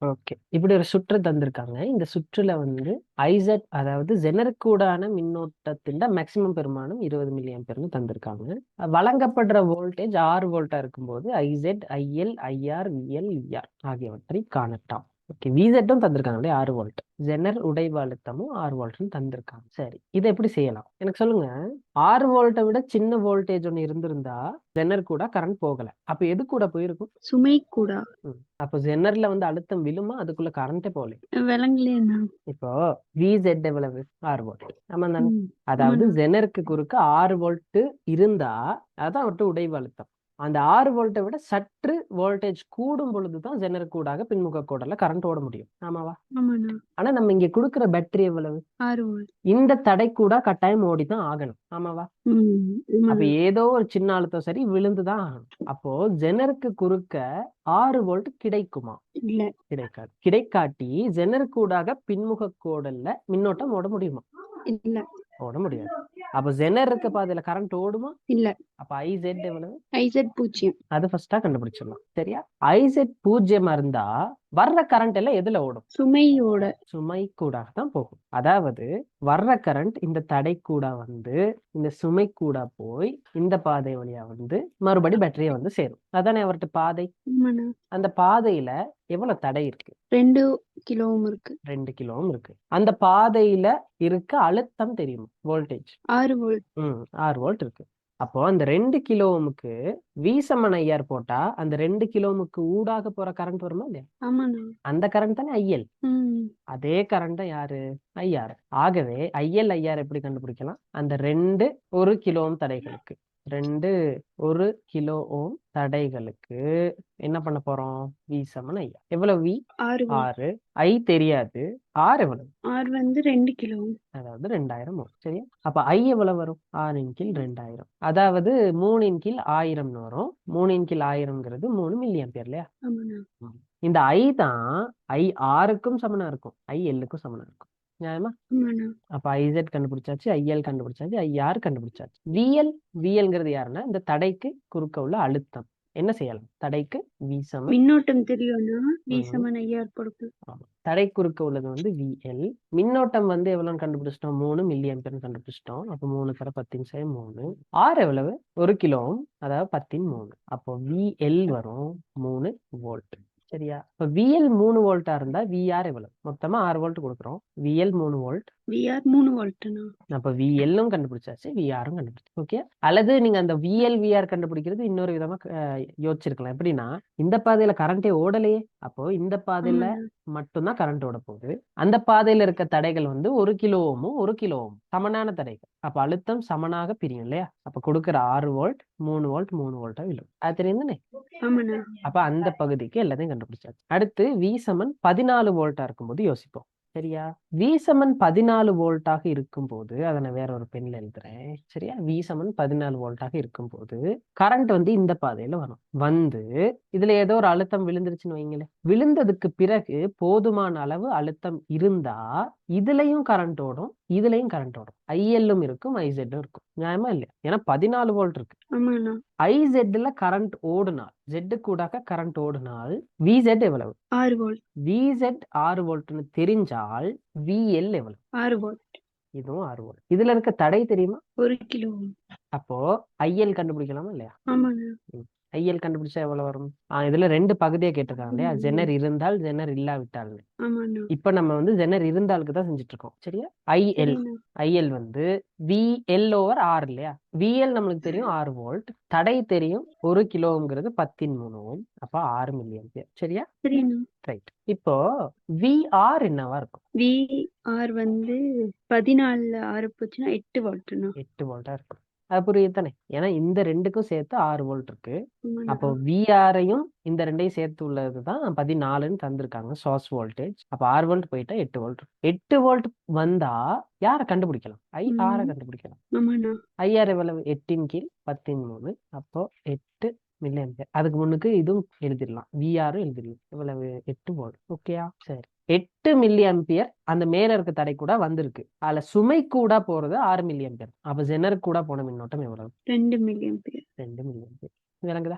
Okay. இப்படி ஒரு சுற்று தந்திருக்காங்க. இந்த சுற்றுல வந்து ஐசெட் அதாவது ஜெனருக்கூடான மின்னோட்டத்தின் மேக்சிமம் பெருமானம் 20 மில்லி ஆம்பியர்னு தந்திருக்காங்க. வழங்கப்படுற வோல்டேஜ் 6 வோல்ட்டா இருக்கும்போது ஐசெட், ஐஎல், ஐஆர், விஎல், விஆர் ஆகியவற்றை காணட்டாம். ஓகே, விசெட்டும் தந்திருக்காங்க இல்லையா 6 வோல்ட். ஜெனர் உடைவு அழுத்தமும் 6 வோல்ட்னு தந்திருக்காங்க. சரி, இதை எப்படி செய்யலாம் எனக்கு சொல்லுங்க. 6 வோல்ட்டை விட சின்ன வோல்டேஜ் ஒன்று இருந்திருந்தா ஜெனர் கூட கரண்ட் போகல. அப்ப எது கூட போயிருக்கும்? சுமை கூட. அப்போ ஜெனர்ல வந்து அழுத்தம் விழுமா, அதுக்குள்ள கரண்டே போகல. விளங்கலையா? இப்போ விசெட் எவ்வளவு? 6 வோல்ட். ஆமா தானே? ம். அதாவது ஆமாண்ணா. ஜெனருக்கு குறுக்க 6 வோல்ட் இருந்தா அதான் அவர்கிட்ட உடைவு அழுத்தம். அந்த 6 வோல்ட்டை விட சற்று வோல்டேஜ் கூடும் பொழுதுதான் ஜெனருக்கு கூடாக பின்முக கோடல கரண்ட் ஓட முடியும். ஆமாவா? ஆமாண்ணா. ஆனா நம்ம இங்க கொடுக்குற பேட்டரி எவ்வளவு? 6 வோல்ட். இந்த தடை கூட கட்டாயம் ஓடிதான் ஆகணும். ஆமாவா? அப்ப ஆமாண்ணா. ஏதோ ஒரு சின்ன அழுத்தம் சரி விழுந்துதான் ஆகணும். அப்போ ஜெனருக்கு குறுக்க 6 வோல்ட் கிடைக்குமா? இல்ல. கிடைக்காது. கிடைக்காட்டி ஜெனருக்கு ஊடாக பின்முக கோடல்ல மின்னோட்டம் ஓட முடியுமா? இல்ல. ஓட முடியாது. அப்ப ஜெனர் இருக்க பாதையில கரண்ட் ஓடுமா? இல்ல. அப்ப ஐசெட் எவ்வளவு? ஐசெட் 0. அது ஃபர்ஸ்டா கண்டுபிடிச்சிடலாம். சரியா? ஐசெட் 0 இருந்தா வர்ற கரண்ட் எல்லாம் எதுல ஓடும்? சுமையோட. சுமை கூட தான் போகும். அதாவது வர்ற கரண்ட் இந்த தடை கூட வந்து இந்த சுமை கூட போய் இந்த பாதை வழியா வந்து மறுபடி பேட்டரியை வந்து சேரும். அதானே அவர்கிட்ட பாதை. ஆமாண்ணா. அந்த பாதையில எவ்வளவு தடை இருக்கு? 2 கிலோ இருக்கு. 2 கிலோவும் இருக்கு. அந்த பாதையில இருக்க அழுத்தம் தெரியும், வோல்டேஜ் 6 வோல்ட். 6 வோல்ட் இருக்கு. அப்போ அந்த 2 கிலோவுக்கு V சமன் IR போட்டா அந்த 2 கிலோவுக்கு ஊடாக போற கரண்ட் வருமா இல்லையா? ஆமாண்ணா. அந்த கரண்ட் தானே IL. அதே கரண்ட் தான் யாரு? IR. ஆகவே IL, IR எப்படி கண்டுபிடிக்கலாம்? அந்த 2 1 கிலோ ஓம் தடைகளுக்கு 2 1 கிலோ ஓம் தடைகளுக்கு என்ன பண்ண போறோம்? V சமன் IR. எவ்வளவு V? 6. I தெரியாது. R எவ்வளவு? R வந்து 2 கிலோ. அதாவது 2000 ஓம். சரியா? அப்ப I எவ்வளவு வரும்? 6 இன் கீழ் 2000. அதாவது 3 இன் கீழ் 1000 வரும். 3 இன் கீழ் 1000ங்கிறது 3 மில்லி ஆம்பியர் இல்லையா? இந்த I தான் I R-க்கும் சமனா இருக்கும், I L-க்கும் சமனா இருக்கும். நியாயமா? அப்ப IZ கண்டுபிடிச்சாச்சு, IL கண்டுபிடிச்சாச்சு, IR கண்டுபிடிச்சாச்சு. VLங்கிறது யாருன்னா இந்த தடைக்கு குறுக்க உள்ள அழுத்தம். என்ன செய்யலாம்? தடைக்கு V சமன் மின்னோட்டம் தெரியும்னா V சமன் IR கொடுக்கும். தடை குறுக்க உள்ளது வந்து VL. மின்னோட்டம் வந்து எவ்வளவு கண்டுபிடிச்சிட்டோம்? 3 மில்லி ஆம்பியர் கண்டுபிடிச்சிட்டோம். அப்ப 3 தர 10 3. R எவ்வளவு? 1 கிலோ, அதாவது 10 3. அப்போ VL வரும் 3 வோல்ட். சரியா? இப்ப VL 3 வோல்ட்டா இருந்தா VR எவ்வளவு? மொத்தமா 6 வோல்ட் கொடுக்குறோம். VL 3 volt. VR 3 வோல்ட்னா அப்ப VL-ம் கண்டுபிடிச்சாச்சு, VR-ம் கண்டுபிடிச்சு. ஓகே. அல்லது நீங்க அந்த VL VR கண்டுபிடிக்கிறது இன்னொரு விதமா யோசிச்சிருக்கலாம். எப்படின்னா இந்த பாதையில கரண்டே ஓடலையே, அப்போ இந்த பாதையில மட்டும்தான் கரண்ட் ஓட போகுது. அந்த பாதையில இருக்க தடைகள் வந்து 1 கிலோ ஓமும் 1 கிலோ ஓம் சமனான தடைகள். அப்ப அழுத்தம் சமனாக பிரியும் இல்லையா? அப்ப கொடுக்குற 6 வோல்ட் 3 வோல்ட் 3 வோல்ட்டா விழும். அது தெரியுதுனே? அப்ப அந்த பகுதிக்கு எல்லாத்தையும் கண்டுபிடிச்சாச்சு. அடுத்து V சமன் 14 வோல்ட்டா இருக்கும்போது யோசிப்போம். சரியா? V சமன் 14 வோல்ட்டாக இருக்கும்போது அதை நான் வேற ஒரு பென்ல எழுதுறேன். சரியா? V சமன் 14 வோல்ட்டாக இருக்கும்போது கரண்ட் வந்து இந்த பாதையில வரும். வந்து இதுல ஏதோ ஒரு அழுத்தம் விழுந்துருச்சுன்னு வைங்களேன். விழுந்ததுக்கு பிறகு போதுமான அளவு அழுத்தம் இருந்தா இதுலயும் கரண்ட் ஓடும், இதுலயும் கரண்ட் ஓடும். IL-ம் இருக்கும், IZ-ம் இருக்கும். நியாயமா இல்லையா? ஏன்னா 14 வோல்ட் இருக்கு. IZ-ல கரண்ட் ஓடுனால், Z கூடாக கரண்ட் ஓடுனால் VZ எவ்வளவு? 6 வோல்ட். VZ 6 வோல்ட்னு தெரிஞ்சால் VL எவ்வளவு? 6 வோல்ட். இதுவும் 6 வோல்ட். இதுல இருக்க தடை தெரியுமா? 1 கிலோ. அப்போ IL கண்டுபிடிக்கலாமா இல்லையா? IL கண்டுபிடிச்சா எவ்வளவு வரும்? இதுல 2 பகுதியா கேட்டிருக்காங்க இல்லையா? ஜெனர் இருந்தால், ஜெனர் இல்லாவிட்டால். இப்ப நம்ம வந்து ஜெனர் இருந்தாலுக்கு தான் செஞ்சுட்டு இருக்கோம். சரியா? IL வந்து VL over R இல்லையா? VL நம்மளுக்கு தெரியும் 6 வோல்ட், தடை தெரியும் 1 கிலோங்கிறது 10 3 ஓம். அப்ப 6 மில்லி ஆம்பியர். சரியா? ரைட். இப்போ VR என்னவா இருக்கும்? VR வந்து 14 6 போச்சுன்னா 8 வோல்ட்னா 8 வோல்ட்டா இருக்கும். அது புரியுது தானே? ஏன்னா இந்த 2க்கும் சேர்த்து 6 வோல்ட் இருக்கு. அப்போ VR-ஐயும் இந்த 2ஐயும் சேர்த்து உள்ளதுதான் 14ன்னு தந்திருக்காங்க சோர்ஸ் வோல்டேஜ். அப்ப 6 வோல்ட் போயிட்டா 8 வோல்ட். 8 வோல்ட் வந்தா யார கண்டுபிடிக்கலாம்? IR கண்டுபிடிக்கலாம். IR எவ்வளவு? 8 கீழ் 10 3. அப்போ 8 மில்லி ஆம்பியர். அதுக்கு முன்னுக்கு இதுவும் எழுதிடலாம், VR-ம் எழுதிடலாம். எவ்வளவு? 8 வோல்ட். ஓகேயா? சரி. 8 மில்லி ஆம்பியர் அந்த மேல இருக்க தடை கூட வந்திருக்கு. அதுல சுமை கூட போறது 6 மில்லி ஆம்பியர். அப்ப ஜெனர் கூட போன மின்னோட்டம் எவ்வளவு? 2 மில்லி ஆம்பியர். 2 milli ampere. விளங்குதா?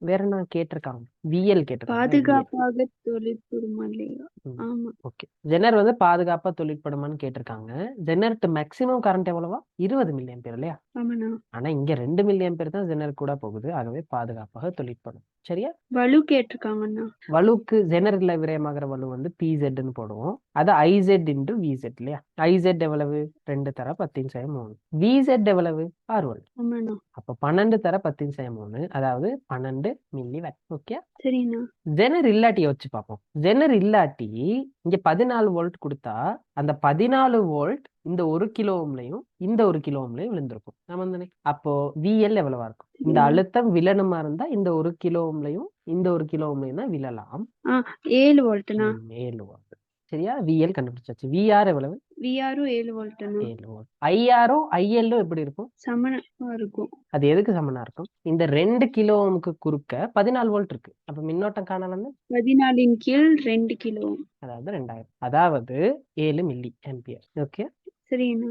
வேற என்ன கேட்டிருக்காங்க? விஎல் கேட்டிருக்காங்க. VL. பாதுகாப்பாக தொழிற்படுமா இல்லையா? ம். ஆமா. ஓகே. ஜெனர் வந்து பாதுகாப்பா தொழிற்படுமான்னு கேட்டிருக்காங்க. ஜெனர்ட் மேக்ஸிமம் கரண்ட் எவ்வளவா? 20 மில்லி ஆம்பியர் இல்லையா? ஆமாண்ணா. ஆனா இங்க 2 மில்லி ஆம்பியர் தான் ஜெனர் கூட போகுது. ஆகவே பாதுகாப்பாக தொழிற்படும். சரியா? வலு கேட்டிருக்காங்கண்ணா. வலுக்கு ஜெனரில் விரயமாகிற வலு வந்து பிசெட்னு போடுவோம். அது ஐசெட் இன்டு விசெட் இல்லையா? ஐசெட் எவ்வளவு? 2 தர 10/3. விசெட் எவ்வளவு? 6 வோல்ட். ஆமாண்ணா. அப்ப 12 தர 10/3, அதாவது 12 மில்லி வாட். ஓகே. சரிண்ணா. ஜெனர் இல்லாட்டி யோசிச்சு பார்ப்போம். ஜெனர் இல்லாட்டி இங்க 14 வோல்ட் கொடுத்தா அந்த 14 வோல்ட் இந்த 1 கிலோ ஓம்லையும் இந்த 1 கிலோ ஓம்லையும் விழுந்திருக்கும். ஆமா தானே? அப்போ விஎல் எவ்வளவா இருக்கும்? இந்த சரிண்ணா. அழுத்தம் விழணுமா இருந்தா இந்த 1 கிலோ ஓம்லையும் இந்த 1 கிலோ ஓம்லையும் தான் விழலாம். 7 வோல்ட்ண்ணா. 7 வோல்ட். சரியா? விஎல் கண்டுபிடிச்சாச்சு. விஆர் எவ்வளவு? விஆரும் 7 வோல்ட்ண்ணா. 7 வோல்ட். ஐஆரும் ஐஎல்லும் எப்படி இருக்கும்? சமமா இருக்கும். அது எதுக்கு சமனா இருக்கும்? இந்த 2 கிலோ ஓமுக்கு குறுக்க 14 வோல்ட் இருக்கு. அப்ப மின்னோட்டம் காணலாம். 14 கீழ் 2 கிலோ. அதாவது 2000, அதாவது 7 மில்லி ஆம்பியர். ஓகே. சரிண்ணா.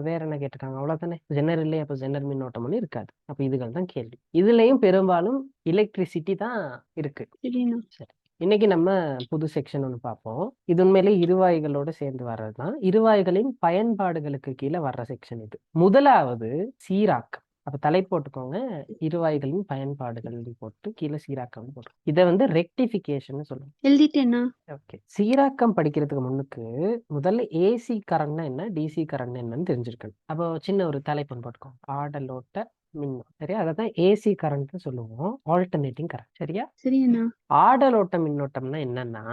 வேற என்ன கேட்டிருக்காங்க? அவ்வளவுதானே. ஜெனர் இல்லையா? அப்ப ஜெனர் மின்னோட்டம் ஒண்ணு இருக்காது. அப்ப இதுகள் தான் கேள்வி. இதுலயும் பெரும்பாலும் எலக்ட்ரிசிட்டி தான் இருக்கு. சரிண்ணா. சரி. இன்னைக்கு நம்ம புது செக்ஷன் ஒன்று பார்ப்போம். இது உண்மையிலே இருவாய்களோட சேர்ந்து வர்றதுதான். இருவாய்களின் பயன்பாடுகளுக்கு கீழே வர்ற செக்ஷன் இது. முதலாவது சீராக்கம். அப்ப தலை போட்டுக்கோங்க, இருவாய்களின் பயன்பாடுகள் போட்டு கீழே சீராக்கம் போட்டு. இதை வந்து ரெக்டிபிகேஷன் சொல்லுவோம். எழுதிட்டேண்ணா. ஓகே. சீராக்கம் படிக்கிறதுக்கு முன்னுக்கு முதல்ல ஏசி கரண்ட்னா என்ன, டிசி கரண்ட் என்னன்னு தெரிஞ்சிருக்கணும். அப்போ சின்ன ஒரு தலைப்பு போட்டுக்கோங்க, ஆடலோட்ட மின்னோட்டம். சரியா? அதான் ஏசி கரண்ட் சொல்லுவோம், ஆல்டர்னேட்டிங் கரண்ட். சரியா? சரிண்ணா. ஆடலோட்ட மின்னோட்டம்னா என்னன்னா,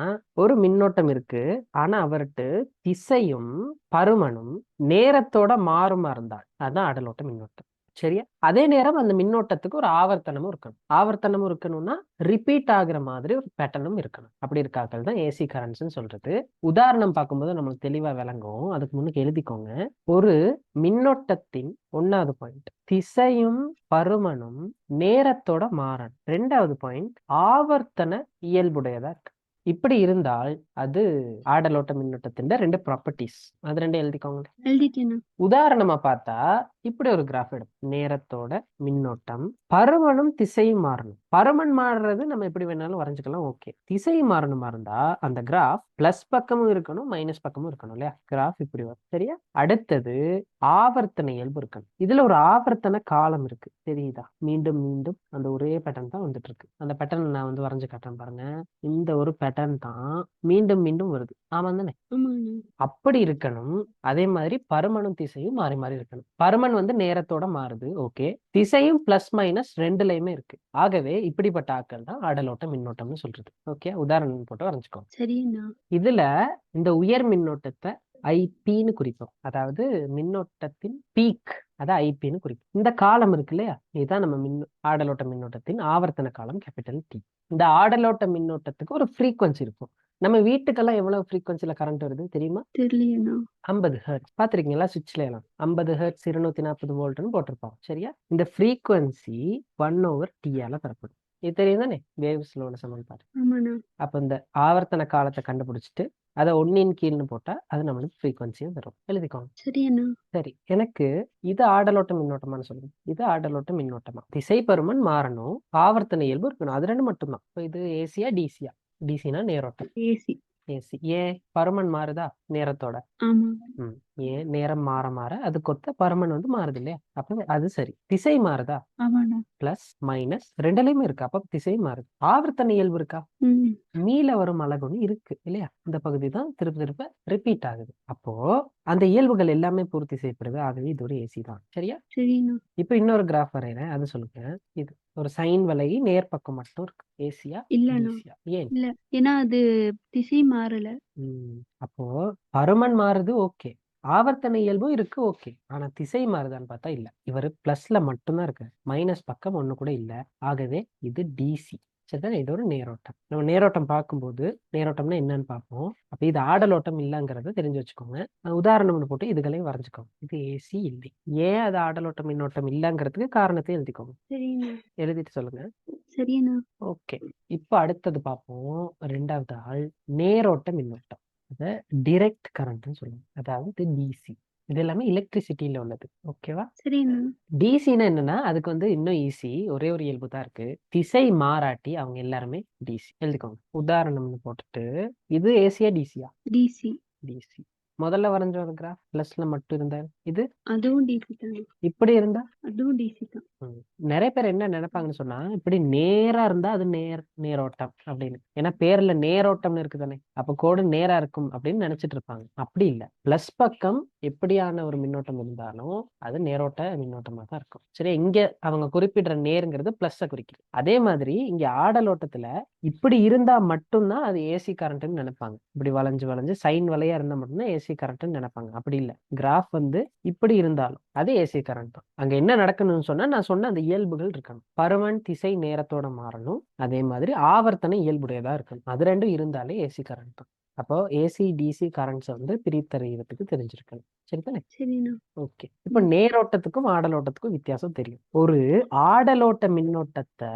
ஒரு மின்னோட்டம் இருக்கு, ஆனா அவர்கிட்ட திசையும் பருமனும் நேரத்தோட மாறுமா இருந்தால் அதான் ஆடலோட்ட மின்னோட்டம். சரியா? அதே நேரம் அந்த மின்னோட்டத்துக்கு ஒரு ஆவர்த்தனமும் இருக்கணும். ஆவர்த்தனமும் இருக்கணும்னா ரிப்பீட் ஆகுற மாதிரி ஒரு பேட்டர்னும் இருக்கணும். அப்படி இருக்காக்கள் தான் ஏசி கரண்ட்ஸ்ன்னு சொல்றது. உதாரணம் பார்க்கும்போது நம்மளுக்கு தெளிவா விளங்கும். அதுக்கு முன்னுக்கு எழுதிக்கோங்க. ஒரு மின்னோட்டத்தின் 1வது பாயிண்ட் திசையும் பருமனும் நேரத்தோட மாறணும். 2வது பாயிண்ட் ஆவர்த்தன இயல்புடையதா இருக்கு. இப்படி இருந்தால் அது ஆடலோட்ட மின்னோட்டத்தின் 2 ப்ராப்பர்ட்டிஸ். அது 2 எழுதிக்கோங்க. எழுதிட்டேண்ணா. உதாரணமா பார்த்தா இப்படி ஒரு கிராஃப் எடுப்போம். நேரத்தோட மின்னோட்டம், பருமனும் திசையும் மாறணும். பருமன் மாறுறது நம்ம எப்படி வேணாலும் வரைஞ்சுக்கலாம். ஓகே. திசை மாறணுமா இருந்தா அந்த கிராஃப் பிளஸ் பக்கமும் இருக்கணும், மைனஸ் பக்கமும் இருக்கணும் இல்லையா? கிராஃப் இப்படி வரும். சரியா? அடுத்தது ஆவர்த்தன இயல்பு இருக்கணும். இதுல ஒரு ஆவர்த்தன காலம் இருக்கு, தெரியுதா? மீண்டும் மீண்டும் அந்த ஒரே பேட்டர்ன் தான் வந்துட்டு இருக்கு. அந்த பேட்டர்ன் நான் வந்து வரைஞ்சு காட்டுறேன் பாருங்க. இந்த ஒரு பேட்டர்ன் தான் மீண்டும் மீண்டும் வருது. ஆமா தானே? ஆமாண்ணா. அப்படி இருக்கணும். அதே மாதிரி பருமனும் திசையும் மாறி மாறி இருக்கணும். பருமன் வந்து நேரத்தோட மாறுது. ஓகே. திசையும் பிளஸ் மைனஸ் 2லயுமே இருக்கு. ஆகவே இப்படிப்பட்ட ஆட்கள் தான் ஆடலோட்ட மின்னோட்டம்னு சொல்றது. ஓகே. உதாரணம் போட்டு வரைஞ்சுக்கோ. சரிண்ணா. இதுல இந்த உயர் மின்னோட்டத்தை ஐபின்னு குறிப்போம். அதாவது மின்னோட்டத்தின் பீக், அதான் ஐபின்னு குறிப்போம். இந்த காலம் இருக்கு இல்லையா? இதுதான் நம்ம ஆடலோட்ட மின்னோட்டத்தின் ஆவர்த்தன காலம், கேபிட்டல் டி. இந்த ஆடலோட்ட மின்னோட்டத்துக்கு ஒரு ஃப்ரீக்வன்சி இருக்கும். நம்ம வீட்டுக்கெல்லாம் எவ்வளவு ஃப்ரீக்வன்சில கரண்ட் வருது தெரியுமா? தெரியலையண்ணா. 50 ஹெர்ட்ஸ். பாத்திருக்கீங்களா? சுவிட்ச்ல எல்லாம் 50 ஹெர்ட்ஸ் 240 வோல்ட்னு போட்டிருப்பாங்க. சரியா? இந்த ஃப்ரீக்வன்சி 1/T தரப்படும். இது தெரியும் தானே? வேவ் ஸ்லோட சமன்பாடு. ஆமாண்ணா. அப்ப இந்த ஆவர்த்தன காலத்தை கண்டுபிடிச்சிட்டு அதை 1 கீழ்னு போட்டா அது நம்மளுக்கு ஃப்ரீக்வன்சியும் தரும். எழுதிக்கோங்க. சரியண்ணா. சரி. எனக்கு இது ஆடலோட்ட மின்னோட்டமானு சொல்லுங்க. இது ஆடலோட்ட மின்னோட்டமா? திசை பருமன் மாறணும், ஆவர்த்தன இயல்பு இருக்கணும். அது 2 மட்டும்தான். இது ஏசியா டிசியா? டிசினா நேரோட்டம். ஏசி. ஏசி. ஏன்? பருமன் மாறுதா நேரத்தோட? ஆமா. ஏன்? நேரம் மாற மாற அது கொத்த பருமன் வந்து மாறுது இல்லையா? அப்ப அது சரி. திசை மாறுதா? ஆமாண்ணா. பிளஸ் மைனஸ் 2லயுமே இருக்கு. அப்ப திசை மாறுது. ஆவர்த்தன இயல்பு இருக்கா? மீள வரும் அலகுன்னு இருக்கு இல்லையா? இந்த பகுதி தான் திருப்ப திருப்ப ரிப்பீட் ஆகுது. அப்போ அந்த இயல்புகள் எல்லாமே பூர்த்தி செய்யப்படுது. ஆகவே இது ஒரு ஏசி தான். சரியா? சரிண்ணா. இப்ப இன்னொரு கிராஃப் வரைகிறேன், அது சொல்லுங்க. இது ஒரு சைன் வலை நேர்பக்கம் மட்டும் இருக்கு. ஏசியா இல்லண்ணா. டிசியா? ஏன்? இல்ல, ஏன்னா அது திசை மாறல. அப்போ பருமன் மாறுது, ஓகே. ஆவர்த்தன இயல்பும் இருக்கு, ஓகே. ஆனா திசை மாறுதான்னு பார்த்தா இல்ல. இவர் பிளஸ்ல மட்டும்தான் இருக்கு, மைனஸ் பக்கம் ஒண்ணு கூட இல்ல. ஆகவே இது டிசி. சரிதானே? இது ஒரு நேரோட்டம். நம்ம நேரோட்டம் பார்க்கும்போது நேரோட்டம்னா என்னன்னு பார்ப்போம். அப்ப இது ஆடலோட்டம் இல்லைங்கிறத தெரிஞ்சு வச்சுக்கோங்க. உதாரணம்னு போட்டு இதுகளையும் வரைஞ்சுக்கோங்க. இது ஏசி இல்லை. ஏன் அது ஆடலோட்டம் மின்னோட்டம் இல்லைங்கிறதுக்கு காரணத்தை எழுதிக்கோங்க. எழுதிட்டு சொல்லுங்க. சரிண்ணா. ஓகே. இப்ப அடுத்தது பார்ப்போம். 2வது ஆள் நேரோட்ட மின்னோட்டம். அத டைரக்ட் கரண்ட்னு சொல்லுவோம். அதாவது டிசி. இது எல்லாமே எலக்ட்ரிசிட்டியில உள்ளது. ஓகேவா? சரி அண்ணா. டிசின்னா என்னன்னா அதுக்கு வந்து இன்னும் ஈஸி. ஒரே ஒரு இயல்பு தான் இருக்கு. திசை மாறாட்டி அவங்க எல்லாருமே டிசி. எழுதிக்கோங்க. உதாரணம்னு போட்டுட்டு இது ஏசியா டிசியா? டிசி. டிசி. முதல்ல வரைஞ்ச ஒரு கிராஃப் பிளஸ்ல மட்டும் இருந்தா இது அதுவும் டிசி தான். இப்படி இருந்தா அதுவும் டிசி தான். நிறைய பேர் என்ன நினைப்பாங்கன்னு சொன்னா இப்படி நேரா இருந்தா அது நேரோட்டம் அப்படின்னு. ஏன்னா பேர்ல நேரோட்டம்னு இருக்குதானே, அப்ப கோடு நேரா இருக்கும் அப்படின்னு நினைச்சிட்டு இருப்பாங்க. அப்படி இல்ல. பிளஸ் பக்கம் எப்படியான ஒரு மின்னோட்டம் இருந்தாலும் அது நேரோட்ட மின்னோட்டமா தான் இருக்கும். சரி, இங்க அவங்க குறிப்பிடுற நேருங்கிறது பிளஸ் குறிக்குது. அதே மாதிரி இங்க ஆடலோட்டத்துல இப்படி இருந்தா மட்டும்தான் அது ஏசி கரண்ட்னு நினைப்பாங்க. இப்படி வளைஞ்சு வளைஞ்சு சைன் வலையா இருந்தா மட்டும்தான் ஏசி கரண்ட்னு நினைப்பாங்க. அப்படி இல்ல. கிராஃப் வந்து இப்படி இருந்தாலும் அது ஏசி கரண்ட் தான். அங்க என்ன நடக்கணும்னு சொன்னா நான் சொன்ன அந்த இயல்புகள் இருக்கணும். பருமன் திசை நேரத்தோட மாறணும். அதே மாதிரி ஆவர்த்தனை இயல்புடையதா இருக்கணும். அது ரெண்டும் இருந்தாலே ஏசி கரண்ட் தான். அப்போ ஏசி டிசி கரண்ட்ஸ் வந்து பிரித்தறியறதுக்கு தெரிஞ்சிருக்கணும். சரிதானே? சரிண்ணா. ஓகே. இப்ப நேரோட்டத்துக்கும் ஆடலோட்டத்துக்கும் வித்தியாசம் தெரியும். ஒரு ஆடலோட்ட மின்னோட்டத்தை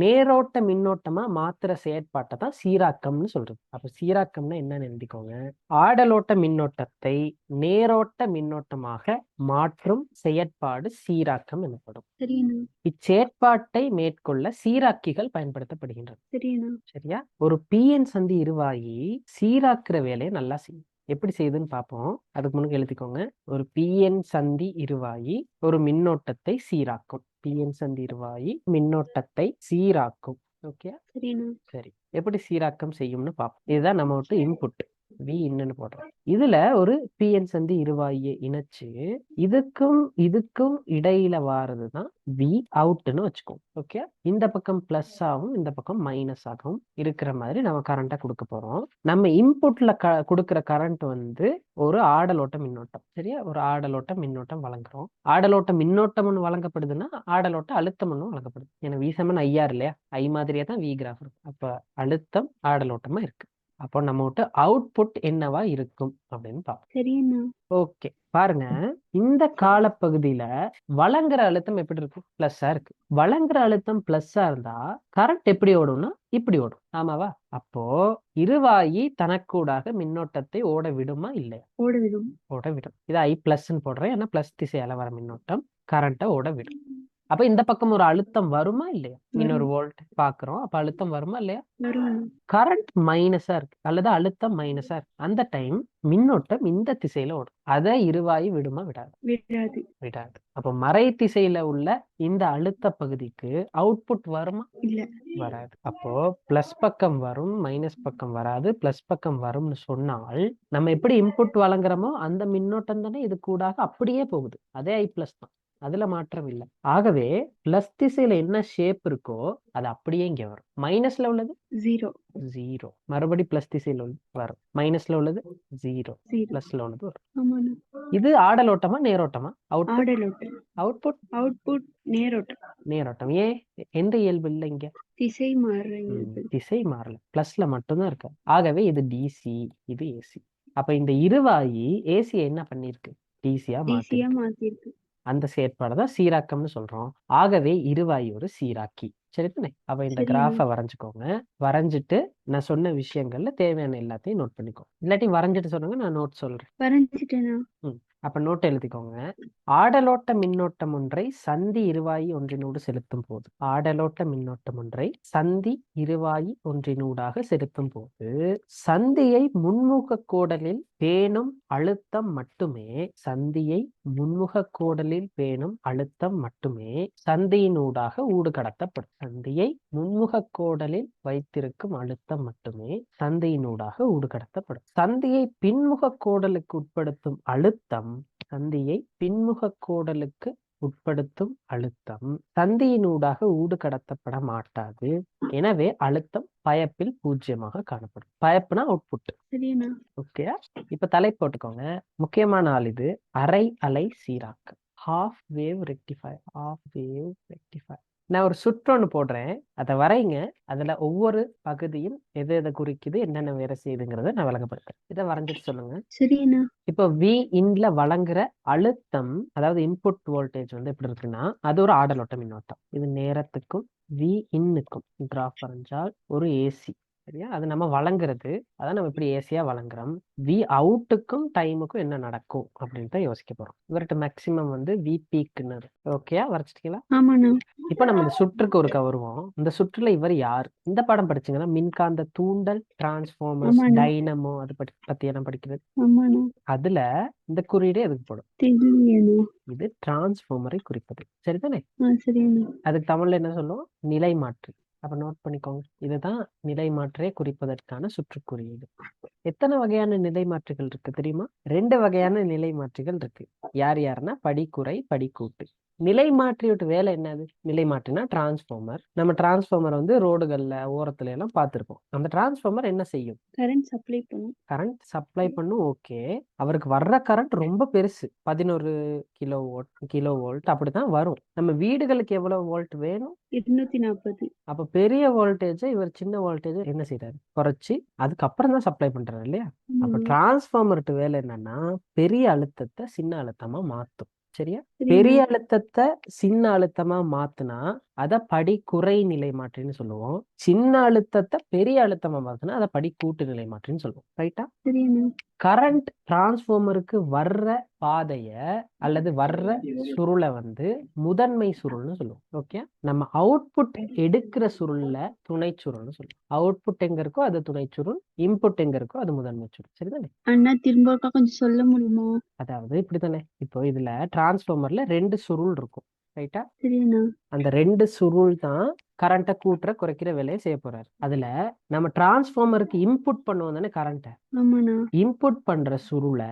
நேரோட்ட மின்னோட்டமா மாத்துற செயற்பாட்டை தான் சீராக்கம்னு சொல்றது. அப்ப சீராக்கம்னா என்னன்னு எழுதிக்கோங்க. ஆடலோட்ட மின்னோட்டத்தை நேரோட்ட மின்னோட்டமாக மாற்றும் செயற்பாடு சீராக்கம் எனப்படும். சரிண்ணா. இச்செயற்பாட்டை மேற்கொள்ள சீராக்கிகள் பயன்படுத்தப்படுகின்றன. சரிண்ணா. சரியா? ஒரு பிஎன் சந்தி இருவாயி சீராக்குற வேலையை நல்லா செய்யும். எப்படி செய்யுதுன்னு பார்ப்போம். அதுக்கு முன்னாடி எழுதிக்கோங்க. ஒரு பிஎன் சந்தி இருவாயி ஒரு மின்னோட்டத்தை சீராக்கும். பிஎன் சந்தி இருவாயி மின்னோட்டத்தை சீராக்கும். ஓகே, சரிண்ணா. சரி. எப்படி சீராக்கம் செய்யும்னு பார்ப்போம். இதுதான் நம்ம விட்டு இன்புட் வி இன்னுன்னு போடுறோம். இதுல ஒரு பிஎன் சந்தி இருவாயை இணைச்சு இதுக்கும் இடையில வாரதுதான் வி அவுட்னு வச்சுக்கோம். ஓகே, இந்த பக்கம் பிளஸ் ஆகும், இந்த பக்கம் மைனஸ் ஆகும் இருக்கிற மாதிரி நம்ம கரண்டா கொடுக்க போறோம். நம்ம இன்புட்ல கொடுக்கிற கரண்ட் வந்து ஒரு ஆடலோட்ட மின்னோட்டம். சரியா? ஒரு ஆடலோட்ட மின்னோட்டம் வழங்குறோம். ஆடலோட்ட மின்னோட்டம் ஒன்று வழங்கப்படுதுன்னா ஆடலோட்ட அழுத்தம் ஒன்று வழங்கப்படுது. ஏன்னா வி சமன் ஐஆர் இல்லையா? ஐ மாதிரியே தான் வி கிராஃப் இருக்கும். அப்ப அழுத்தம் ஆடலோட்டமா இருக்கு. அப்போ நம்ம விட்டு அவுட்புட் என்னவா இருக்கும் அப்படின்னு பார்ப்போம். சரிண்ணா. ஓகே, பாருங்க. இந்த காலப்பகுதியில வழங்குற அழுத்தம் எப்படி இருக்கும்? பிளஸ்ஸா இருக்கு. வழங்குற அழுத்தம் பிளஸ்ஸா இருந்தா கரண்ட் எப்படி ஓடும்னா இப்படி ஓடும். ஆமாவா? அப்போ இருவாயி தனக்கூடாக மின்னோட்டத்தை ஓட விடுமா இல்லையா? ஓட விடும். ஓட விடும். இது ஐ பிளஸ்ன்னு போடுறேன். ஏன்னா பிளஸ் திசையால வர மின்னோட்டம் கரண்ட்டை ஓட விடும். அப்ப இந்த பக்கம் ஒரு அழுத்தம் வருமா இல்லையா? இன்னொரு வோல்ட் பாக்குறோம். அப்ப அழுத்தம் வருமா இல்லையா? வரும். கரண்ட் மைனஸா இருக்கு அல்லது அழுத்தம் மைனஸா இருக்கு. அந்த டைம் மின்னோட்டம் இந்த திசையில ஓடும். அதை இருவாயி விடுமா? விடாது. விடாது. விடாது. அப்போ மறை திசையில உள்ள இந்த அழுத்த பகுதிக்கு அவுட்புட் வருமா? இல்ல. வராது. அப்போ பிளஸ் பக்கம் வரும், மைனஸ் பக்கம் வராது. பிளஸ் பக்கம் வரும்னு சொன்னால் நம்ம எப்படி இன்புட் வழங்குறோமோ அந்த மின்னோட்டம் தானே இது கூடாக அப்படியே போகுது. அதே ஐ பிளஸ் தான். அதுல மாற்றம் இல்லை. ஆகவே பிளஸ் திசையில என்ன ஷேப் இருக்கோ அது அப்படியே இங்க வரும். மைனஸ்ல உள்ளது ஜீரோ. ஜீரோ. மறுபடி பிளஸ் திசையில வரும். மைனஸ்ல உள்ளது ஜீரோ. ஜீரோ. பிளஸ்ல உள்ளது வரும். ஆமாண்ணா. இது ஆடலோட்டமா நேரோட்டமா? ஆடலோட்டம். Output output நேரோட்டம். நேரோட்டம். ஏன்? எந்த இயல்பு இல்லை இங்க? திசை மாறுற இயல்பு. திசை மாறல. பிளஸ்ல மட்டும்தான் இருக்கு. ஆகவே இது டிசி, இது ஏசி. அப்ப இந்த இருவாயி ஏசியை என்ன பண்ணிருக்கு? டிசியா மாத்திருக்கு. அந்த செயற்பாடு தான் சீராக்கம்னு சொல்றோம். ஆகவே இருவாயி ஒரு சீராக்கி. சரிதானே? அப்ப இந்த கிராஃபை வரைஞ்சுக்கோங்க. வரைஞ்சிட்டு நான் சொன்ன விஷயங்கள்ல தேவையான எல்லாத்தையும் நோட் பண்ணிக்கோ. இல்லாட்டி வரைஞ்சிட்டு சொன்னாங்க, நான் நோட் சொல்றேன். வரைஞ்சிட்டேனா? அப்ப நோட் எழுதிக்கோங்க. ஆடலோட்ட மின்னோட்டம் ஒன்றை சந்தி இருவாயி ஒன்றினூடு செலுத்தும் போது, ஆடலோட்ட மின்னோட்டம் ஒன்றை சந்தி இருவாயி ஒன்றினூடாக செலுத்தும் போது சந்தியை முன்முக கோடலில் பேணும் அழுத்தம் மட்டுமே சந்தியினூடாக ஊடுகடத்தப்படும். சந்தியை முன்முக கோடலில் வைத்திருக்கும் அழுத்தம் மட்டுமே சந்தியினூடாக ஊடுகடத்தப்படும். சந்தியை பின்முக கோடலுக்கு உட்படுத்தும் அழுத்தம் சந்தியினூடாக ஊடுகடத்தப்பட மாட்டாது. எனவே அழுத்தம் பயப்பில் பூஜ்ஜியமாக காணப்படும். பயப்புனா அவுட்புட். ஓகே, இப்ப தலை போட்டுக்கோங்க. முக்கியமான ஆள் இது. அரை அலை சீராக்கம். Half wave rectify. நான் ஒரு சுற்றொன்னு போடுறேன், அதை வரைங்க. அதுல ஒவ்வொரு பகுதியும் எதை எதை குறிக்குது, என்னென்ன வேலை செய்யுதுங்கிறத நான் விளங்கப்படுத்துறேன். இதை வரைஞ்சிட்டு சொல்லுங்க. சரிண்ணா. இப்போ வி இன்ல வழங்குற அழுத்தம், அதாவது இன்புட் வோல்டேஜ் வந்து எப்படி இருக்குன்னா அது ஒரு ஆடலோட்ட மின்னோட்டம். இது நேரத்துக்கும் வி இன்னுக்கும் கிராஃப் வரைஞ்சால் ஒரு ஏசி. சரியா? அது நம்ம வழங்குறது. அதான் நம்ம இப்படி ஏசியா வழங்குறோம். வி அவுட்டுக்கும் டைமுக்கும் என்ன நடக்கும் அப்படின்னு தான் யோசிக்க போறோம். இவர்கிட்ட மேக்சிமம் வந்து வி பீக்னு ஓகேயா வரைச்சிட்டீங்களா? ஆமாண்ணா. இப்ப நம்ம இந்த சுற்றுக்கு ஒருக்கா வருவோம். இந்த சுற்றுல இவர் யார்? இந்த பாடம் படிச்சீங்கன்னா மின்காந்த தூண்டல், டிரான்ஸ்ஃபார்மர்ஸ், ஆமாண்ணா. டைனமோ அது பத்தி என்ன படிக்கிறது. ஆமாண்ணா. அதுல இந்த குறியீடு எதுக்கு போடும்? தெரியலையாண்ணா. இது டிரான்ஸ்ஃபார்மரை குறிப்பது. சரிதானே? சரிண்ணா. அதுக்கு தமிழ்ல என்ன சொல்லுவோம்? நிலைமாற்றி. அப்ப நோட் பண்ணிக்கோங்க. இதுதான் நிலைமாற்றியை குறிப்பதற்கான சுற்று குறியீடு. எத்தனை வகையான நிலைமாற்றிகள் இருக்கு தெரியுமா? 2 வகையான நிலைமாற்றிகள் இருக்கு. யார் யாருன்னா படிக்குறை, படிக்கூட்டு. நிலைமாற்றியோட வேலை என்னது? நிலைமாற்றினா டிரான்ஸ்ஃபார்மர். நம்ம டிரான்ஸ்ஃபார்மர் வந்து ரோடுகள்ல ஓரத்துல எல்லாம் பார்த்திருப்போம். அந்த டிரான்ஸ்ஃபார்மர் என்ன செய்யும்? கரண்ட் சப்ளை பண்ணும். கரண்ட் சப்ளை பண்ணும். ஓகே, அவருக்கு வர்ற கரண்ட் ரொம்ப பெருசு. 11 கிலோ வோல்ட் அப்படிதான் வரும். நம்ம வீடுகளுக்கு எவ்வளவு வோல்ட் வேணும்? 240. அப்ப பெரிய வோல்டேஜ் இவர் சின்ன வோல்டேஜ் என்ன செய்யறாரு? குறைச்சி அதுக்கப்புறம் தான் சப்ளை பண்றாரு இல்லையா? அப்ப டிரான்ஸ்ஃபார்மர்ட்டு வேலை என்னன்னா பெரிய அழுத்தத்தை சின்ன அழுத்தமா மாத்தும். சரியா? பெரிய அழுத்தத்தை சின்ன அழுத்தமா மாத்துனா அத படிக்குறை நிலைமாற்றின்னு சொல்லுவோம். சின்ன அழுத்தத்தை பெரிய அழுத்தமா மாத்துனா அத படிக்கூட்டு நிலைமாற்றின்னு சொல்லுவோம். ரைட்டா? கரண்ட் டிரான்ஸ்ஃபார்மருக்கு வர்ற பாதைய அல்லது வர்ற சுருளை வந்து முதன்மை சுருள்னு சொல்லுவோம். ஓகே, நம்ம அவுட்புட் எடுக்கிற சுருள்ல துணை சுருள்னு சொல்லுவோம். அவுட்புட் எங்க இருக்கோ அது துணை சுருள், இன்புட் எங்க இருக்கோ அது முதன்மை சுருள். சரிதானே? அண்ணா திரும்ப கொஞ்சம் சொல்ல முடியுமா? அதாவது இப்படித்தானே, இப்போ இதுல டிரான்ஸ்ஃபார்மர்ல 2 சுருள் இருக்கும். ரைட்டா? சரிண்ணா. அந்த 2 சுருள் தான் கரண்ட்டை கூட்டுற குறைக்கிற வேலையை செய்ய போறாரு. அதுல நம்ம டிரான்ஸ்ஃபார்மருக்கு இன்புட் பண்ணுவோம் தானே கரண்ட்டை. ஆமாண்ணா. இன்புட் பண்ற சுருளை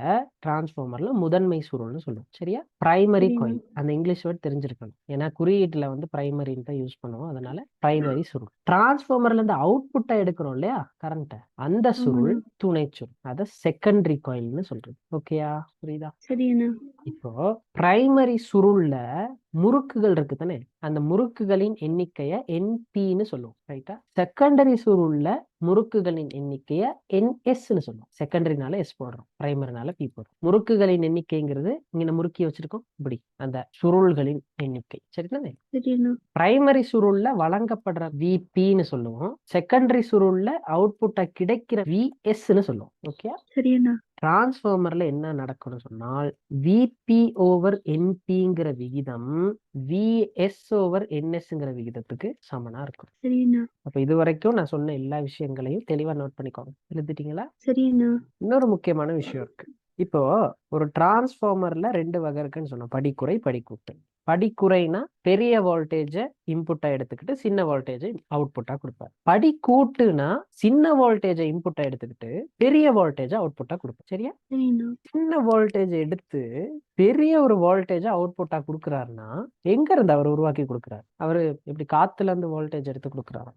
டிரான்ஸ்ஃபார்மர்ல முதன்மை சுருள்னு சொல்லுவோம். சரியா? Primary coil. அந்த இங்கிலீஷ் வேர்ட் தெரிஞ்சிருக்கணும். ஏன்னா குறியீட்டுல வந்து பிரைமரின்னு தான் யூஸ் பண்ணுவோம். அதனால பிரைமரி சுருள். டிரான்ஸ்ஃபார்மர்ல இருந்து அவுட்புட்டை எடுக்கிறோம் இல்லையா கரண்ட்டை, அந்த சுருள் துணை சுருள். அத செகண்டரி காயில்னு சொல்றது. ஓகேயா? புரியுதா? சரிண்ணா. இப்போ பிரைமரி சுருள்ல முறுக்குகள் இருக்கு தானே, அந்த முறுக்குகளின் எண்ணிக்கைய என்பின்னு சொல்லுவோம். ரைட்டா? செகண்டரி சுருள்ல முறுக்குகளின் எண்ணிக்கைய என்எஸ்ன்னு சொல்லுவோம். செகண்டரினால எஸ் போடுறோம், பிரைமரினால பி போடுறோம். முறுக்குகளின் எண்ணிக்கைங்கிறது இங்க முறுக்கி வச்சிருக்கோம் இப்படி, அந்த சுருள்களின் எண்ணிக்கை. சரிதானே? பிரைமரி சுருள்ல வழங்கப்படுற விபின்னு சொல்லுவோம். செகண்டரி சுருள்ல அவுட்புட்டா கிடைக்கிற விஎஸ்ன்னு சொல்லுவோம். ஓகே, சரிண்ணா. டிரான்ஸ்ஃபார்மர்ல என்ன நடக்கும்னு சொன்னால் விபி ஓவர் என்பிங்கிற விகிதம் விஎஸ் ஓவர் என்எஸ்ங்கிற விகிதத்துக்கு சமனா இருக்கும். சரிண்ணா. அப்ப இது வரைக்கும் நான் சொன்ன எல்லா விஷயங்களையும் தெளிவா நோட் பண்ணிக்கோங்க. எழுதிட்டீங்களா? சரிண்ணா. இன்னொரு முக்கியமான விஷயம் இருக்கு. இப்போ ஒரு டிரான்ஸ்ஃபார்மர்ல 2 வகை இருக்குன்னு சொன்னோம், படிக்குறை, படிக்கூட்டு. படிக்குறைனா பெரிய வோல்டேஜ இன்புட்டா எடுத்துக்கிட்டு சின்ன வோல்டேஜ் அவுட்புட்டா கொடுப்பாரு. படிக்கூட்டுனா சின்ன வோல்டேஜ இன்புட்டா எடுத்துக்கிட்டு பெரிய வோல்டேஜ் அவுட்புட்டா கொடுப்பாரு. சரியா? சின்ன வோல்டேஜ் எடுத்து பெரிய ஒரு வோல்டேஜ் அவுட்புட்டா கொடுக்குறாருன்னா எங்க இருந்து அவர் உருவாக்கி கொடுக்குறாரு? அவரு எப்படி காத்துல இருந்து வோல்டேஜ் எடுத்து கொடுக்குறாரு?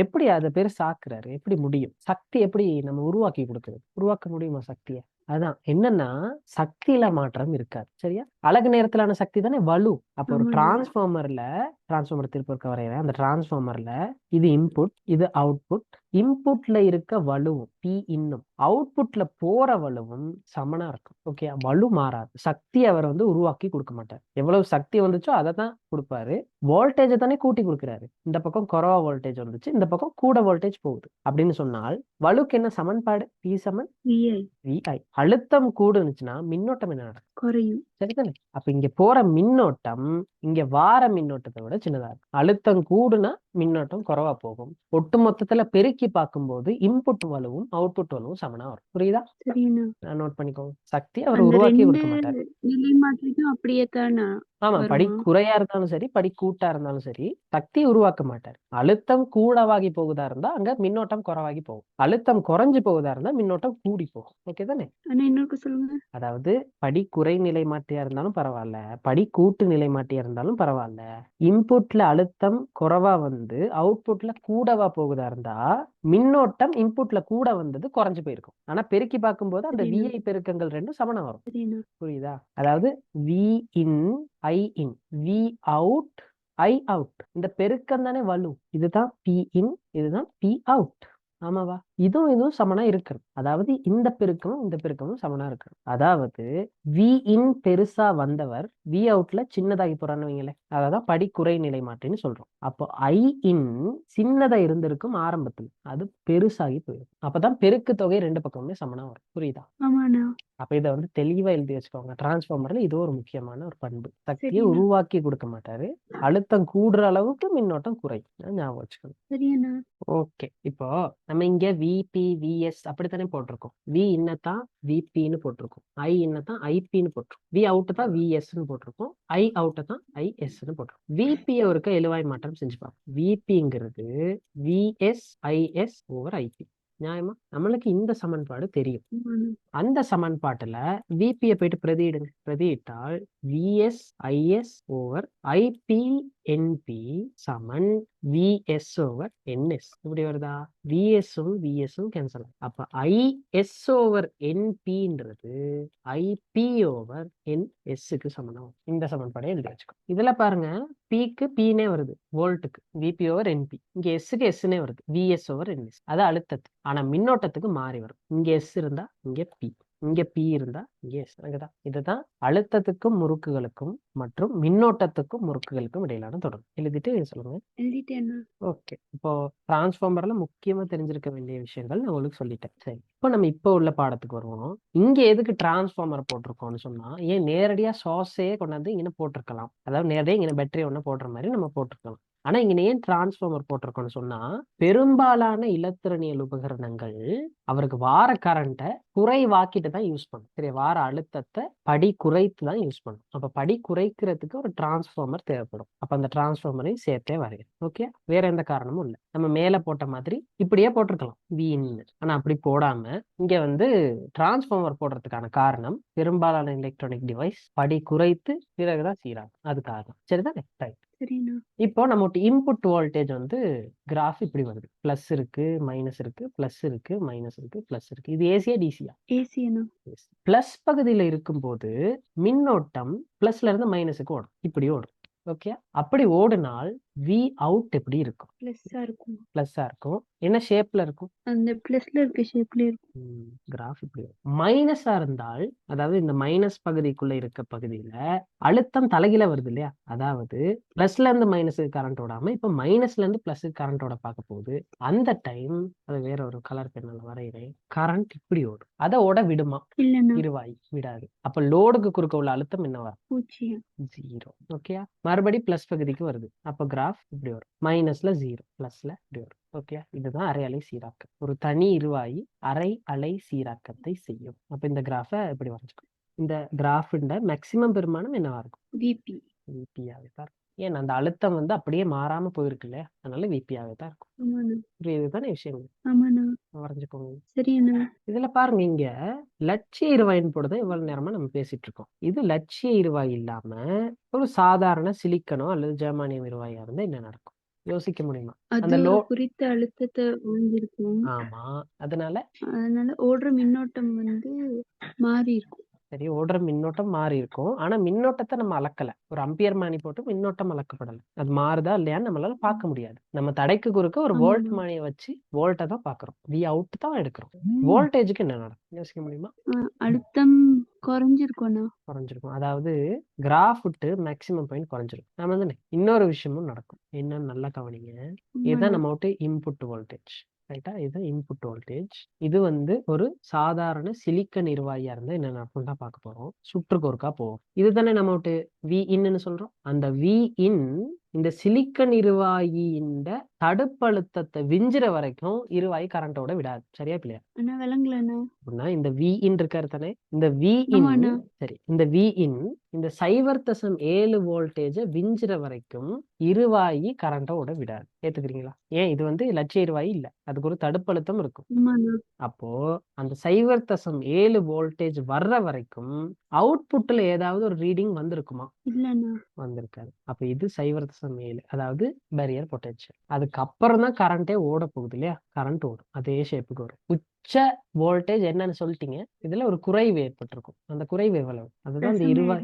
எப்படி அதை பெருசாக்குறாரு? எப்படி முடியும்? சக்தி எப்படி நம்ம உருவாக்கி கொடுக்குறது? உருவாக்க முடியுமா சக்தியை? அதான் என்னன்னா சக்தியில மாற்றம் இருக்காது. சரியா? அழகு நேரத்திலான சக்தி தானே வலு. அப்ப ஒரு டிரான்ஸ்ஃபார்மர் திருப்பி வரைகிறேன். அந்த டிரான்ஸ்ஃபார்மர்ல இது இன்புட், இது அவுட்புட். இன்புட்ல இருக்க வலுவும் பி இன்னும் அவுட்புட்ல போற வலுவும் சமனா இருக்கும். ஓகே, வலு மாறாது. சக்தி அவர் வந்து உருவாக்கி கொடுக்க மாட்டார். எவ்வளவு சக்தி வந்துச்சோ அதை தான் கொடுப்பாரு. வோல்டேஜை தானே கூட்டி கொடுக்குறாரு. இந்த பக்கம் குறைவா வோல்டேஜ் வந்துச்சு, இந்த பக்கம் கூட வோல்டேஜ் போகுது அப்படின்னு சொன்னால் வலுக்கு என்ன சமன்பாடு? பி சமன் விஐ. அழுத்தம் கூடுனுச்சுன்னா மின்னோட்டம் என்ன நடக்கும்? குறையும். சரிதானே? அப்ப இங்க போற மின்னோட்டம் இங்க வார மின்னோட்டத்தை விட சின்னதா இருக்கும். அழுத்தம் கூடுனா மின்னோட்டம் குறைவா போகும். ஒட்டு மொத்தத்துல பெருக்கி பார்க்கும்போது இன்புட் வலுவும் அவுட்புட் வலுவும் சமனா வரும். புரியுதா? நோட் பண்ணிக்கோங்க. சக்தி அவர் உருவாக்கி கொடுக்க மாட்டார். அப்படியே தானா? ஆமா, படி குறையா இருந்தாலும் சரி, படி கூட்டா இருந்தாலும் சரி, சக்தி உருவாக்க மாட்டார். அழுத்தம் கூடவாகி போகுதா இருந்தா அங்க மின்னோட்டம் குறைவாகி போகும். அழுத்தம் குறைஞ்சு போகுதா இருந்தா மின்னோட்டம் கூடி போகும். ஓகே தானே? சொல்லுங்க. அதாவது படி குறை நிலை மாற்றியா இருந்தாலும் பரவாயில்ல, படி கூட்டு நிலை மாற்றியா இருந்தாலும் பரவாயில்ல, இன்புட்ல அழுத்தம் குறைவா வந்து அவுட்புட்ல கூடவா போகுதா இருந்தா மின்னோட்டம் இன்புட்ல கூட வந்தது குறைஞ்சு போயிருக்கும். ஆனா பெருக்கி பார்க்கும்போது அந்த விஐ பெருக்கங்கள் ரெண்டும் சமனா வரும். புரியுதா? அதாவது V in I in, V out I out. இந்த பெருக்கம் தானே வலு. இதுதான் பி இன், இதுதான் பி அவுட். ஆமாவா? இதுவும் சமனா இருக்கணும். அதாவது இந்த பெருக்கமும் சமனா இருக்கணும். அதாவது வி இன் பெருசா வந்தவர் வி அவுட்ல சின்னதாகி போறான்னு வைங்களேன், அதான் படிக்குறை நிலை மாற்றின்னு சொல்றோம். அப்போ ஐ இன் சின்னதா இருந்திருக்கும் ஆரம்பத்துல, அது பெருசாகி போயிடும். அப்பதான் பெருக்கு தொகை ரெண்டு பக்கமுமே சமனா வரும். புரியுதா? ஆமாண்ணா. அப்ப இதை வந்து தெளிவா எழுதி வச்சுக்கோங்க. டிரான்ஸ்ஃபார்மர்ல இது ஒரு முக்கியமான ஒரு பண்பு. சக்தியை சரியண்ணா. உருவாக்கி கொடுக்க மாட்டாரு, அழுத்தம் கூடுற அளவுக்கு மின்னோட்டம் குறையும். ஞாபகம் வச்சுக்கணும். சரியண்ணா. ஓகே, இப்போ நம்ம இங்க விபி விஎஸ் அப்படித்தானே போட்டிருக்கோம். வி இன்னதான் விபின்னு போட்டிருக்கோம், ஐ இன்னதான் ஐபின்னு போட்டிருக்கோம், வி அவுட் தான் விஎஸ்ன்னு போட்டிருக்கோம், ஐ அவுட் தான் ஐஎஸ்ன்னு போட்டிருக்கோம். விபியை ஒருக்க எழுவாய் மாற்றம் செஞ்சு பார்ப்போம். விபிங்கிறது விஎஸ் ஐஎஸ் ஓவர் ஐபி. நியாயமா? நம்மளுக்கு இந்த சமன்பாடு தெரியும். ஆமாண்ணா. அந்த சமன்பாட்டுல விபியை போயிட்டு பிரதியிடுங்க. பிரதியிட்டால் VS IS over IP NP சமன் விஎஸ் ஓவர் என்எஸ். இப்படி வருதா? விஎஸும் கேன்சல். அப்ப ஐஎஸ் ஓவர் என்பின்றது ஐபி ஓவர் என்எஸ்க்கு சமனம். இந்த சமன்பாடை எழுதி வச்சுக்கோ. இதுல பாருங்க, பிக்கு பின்னே வருது, வோல்ட்டுக்கு விபி ஓவர் என்பி. இங்க எஸ்க்கு எஸ்னே வருது, விஎஸ் ஓவர் என்எஸ். அது அழுத்தத்துக்கு. ஆனா மின்னோட்டத்துக்கு மாறி வரும். இங்க எஸ் இருந்தா இங்க பி, இங்க பி இருந்தா இங்க எஸ். இதுதான் அழுத்தத்துக்கும் முறுக்குகளுக்கும் மற்றும் மின்னோட்டத்துக்கும் முறுக்குகளுக்கும் இடையிலான தொடர்பு. எழுதிட்டு சொல்லுங்க. எழுதிட்டேண்ணா. ஓகே, இப்போ டிரான்ஸ்ஃபார்மர்ல முக்கியமா தெரிஞ்சிருக்க வேண்டிய விஷயங்கள் நான் உங்களுக்கு சொல்லிட்டேன். சரி, இப்போ நம்ம இப்போ உள்ள பாடத்துக்கு வருவோம். இங்க எதுக்கு டிரான்ஸ்ஃபார்மர் போட்டிருக்கோம்னு சொன்னா, ஏன் நேரடியா சோர்ஸே கொண்டாந்து இங்க போட்டிருக்கலாம். அதாவது நேரடியா இங்க பேட்டரி ஒண்ணு போடுற மாதிரி நம்ம போட்டிருக்கலாம். ஆனா இங்க ஏன் டிரான்ஸ்ஃபார்மர் போட்டிருக்கோம்னு சொன்னா, பெரும்பாலான இலத்திரனியல் உபகரணங்கள் அவருக்கு வார கரண்ட்டை குறைவாக்கிட்டு தான் யூஸ் பண்ணும். சரி, வார அழுத்தத்தை படி குறைத்து தான் யூஸ் பண்ணும். அப்ப படி குறைக்கிறதுக்கு ஒரு டிரான்ஸ்ஃபார்மர் தேவைப்படும். அப்ப அந்த டிரான்ஸ்ஃபார்மரையும் சேர்த்தே வரையும். ஓகே, வேற எந்த காரணமும் இல்லை. நம்ம மேல போட்ட மாதிரி இப்படியே போட்டிருக்கலாம் வின்னு. ஆனா அப்படி போடாம இங்க வந்து டிரான்ஸ்ஃபார்மர் போடுறதுக்கான காரணம், பெரும்பாலான எலக்ட்ரானிக் டிவைஸ் படி குறைத்து பிறகுதான் சீராகும். அது காரணம். சரிதானே? ரைட். சரிண்ணா. இப்போ நம்மகிட்ட இன்புட் வோல்டேஜ் வந்து கிராஃப் இப்படி வருது. பிளஸ் இருக்கு, மைனஸ் இருக்கு, பிளஸ் இருக்கு, மைனஸ் இருக்கு, பிளஸ் இருக்கு. இது ஏசியா டிசியா? ஏசியண்ணா. பிளஸ் பகுதியில இருக்கும்போது மின்னோட்டம் பிளஸ்ல இருந்து மைனஸுக்கு ஓடும், இப்படி ஓடும். ஓகே, அப்படி ஓடினால் வி அவுட் எப்படி இருக்கும்? பிளஸ்ஸா இருக்கும். பிளஸ்ஸா இருக்கும். என்ன ஷேப்ல இருக்கும்? அந்த பிளஸ்ல இருக்க ஷேப்ல இருக்கும். கிராஃப் இப்படி மைனஸா இருந்தால், அதாவது இந்த மைனஸ் பகுதிக்குள்ள இருக்க பகுதியில அழுத்தம் தலைகீழ வருது இல்லையா? அதாவது பிளஸ்ல இருந்து மைனஸுக்கு கரண்ட் ஓடாம இப்ப மைனஸ்ல இருந்து பிளஸுக்கு கரண்டோட பார்க்க போகுது. அந்த டைம் அது வேற ஒரு கலர் பெண்ணால வரைகிறேன். கரண்ட் இப்படி ஓடும். அதை ஓட விடுமா? இல்லண்ணா. இருவாய் விடாது. அப்ப லோடுக்கு குறுக்க உள்ள அழுத்தம் என்ன வரும்? 0. 0. ஓகே, மறுபடி பிளஸ் பகுதிக்கு வருது. அப்ப கிராஃப் இப்படி வரும். மைனஸ்ல 0, பிளஸ்ல இப்படி வரும். ஓகே, இதுதான் அரை அலை சீராக்கம். ஒரு தனி இருவாயி அரை அலை சீராக்கத்தை செய்யும். அப்ப இந்த கிராஃபை இப்படி வரைஞ்சுக்கணும். இந்த கிராஃபிண்ட மேக்சிமம் பெருமானம் என்னவா இருக்கும்? விபி. விபியாவே தான் இருக்கும். ஏன் அந்த அழுத்தம் வந்து அப்படியே மாறாம போயிருக்கு இல்லையா? அதனால விபியாவே தான் இருக்கும். ஆமாண்ணா. இதுதானே விஷயம். ஆமாண்ணா. வரைஞ்சுக்கோங்க. சரியண்ணா. இதுல பாருங்க, இங்க லட்சிய இருவாயின் போடுதான் இவ்வளவு நேரமா நம்ம பேசிட்டு இருக்கோம். இது லட்சிய இருவாய் இல்லாம ஒரு சாதாரண சிலிக்கனோ அல்லது ஜெர்மானியம் இருவாயா இருந்தா என்ன நடக்கும்? யோசிக்க முடியுமா? அது அந்த ஒரு குறித்த அழுத்தத்தை வாங்கியிருக்கும். ஆமா, அதனால ஓடுற மின்னோட்டம் வந்து மாறி இருக்கும். சரி, ஓடுற மின்னோட்டம் மாறி இருக்கும். ஆனா மின்னோட்டத்தை நம்ம அளக்கல. ஒரு அம்பியர் மானி போட்டு மின்னோட்டம் அளக்கப்படல. அது மாறுதா இல்லையான்னு நம்மளால பார்க்க முடியாது. நம்ம தடைக்கு குறுக்க ஒரு வோல்ட் மானியை வச்சு வோல்ட்டை தான் பாக்குறோம். வி அவுட் தான் எடுக்கிறோம். வோல்டேஜுக்கு என்ன நடக்கும் யோசிக்க முடியுமா? அழுத்தம் குறைஞ்சிருக்கோண்ணா. குறைஞ்சிருக்கும். அதாவது கிராஃப் விட்டு மேக்சிமம் பாயிண்ட் குறைஞ்சிருக்கும். நம்ம வந்து இன்னொரு விஷயமும் நடக்கும். என்னன்னு நல்லா கவனிங்க. இதுதான் நம்ம விட்டு இன்புட் வோல்டேஜ். ரைட்டா? இதுதான் இன்புட் வோல்டேஜ். இது வந்து ஒரு சாதாரண சிலிக்கன் இருவாயா இருந்தா என்ன நடக்கும் தான் பார்க்க போறோம். சுற்றுக்கு ஒருக்கா போவோம். இதுதானே நம்ம விட்டு வி இன்னு சொல்றோம். அந்த வி இன் இந்த சிலிக்கன் இருவாயின் தடுப்பழுத்தத்தை விஞ்சுற வரைக்கும் இருவாயி கரண்டோட விடாது. சரியா இல்லையா? ஆனா விளங்கலண்ணா. அப்படின்னா இந்த வி இன் இருக்காரு தானே, இந்த வி இன் சரி, இந்த வி இன் இந்த 0.7 வோல்டேஜ விஞ்சுற வரைக்கும் இருவாயி கரண்டோட விடாது. ஏத்துக்கிறீங்களா? ஏன்? இது வந்து லட்சிய இருவாயி இல்ல, அதுக்கு ஒரு தடுப்பழுத்தம் இருக்கும். அப்போ அந்த 0.7 வோல்டேஜ் வர்ற வரைக்கும் அவுட்புட்ல ஏதாவது ஒரு ரீடிங் வந்திருக்குமா? வந்திருக்காது. அப்ப இது 0.7, அதாவது பேரியர் பொட்டன்ஷியல். அதுக்கப்புறம் தான் கரண்டே ஓட போகுது இல்லையா? கரண்ட் ஓடும், அதே ஷேப்புக்கு வரும். வோல்டேஜ் என்னன்னு சொல்லிட்டீங்க. இதுல ஒரு குறைவு ஏற்பட்டிருக்கும். அந்த குறைவு எவ்வளவு? அதுதான் இந்த இருவாய்.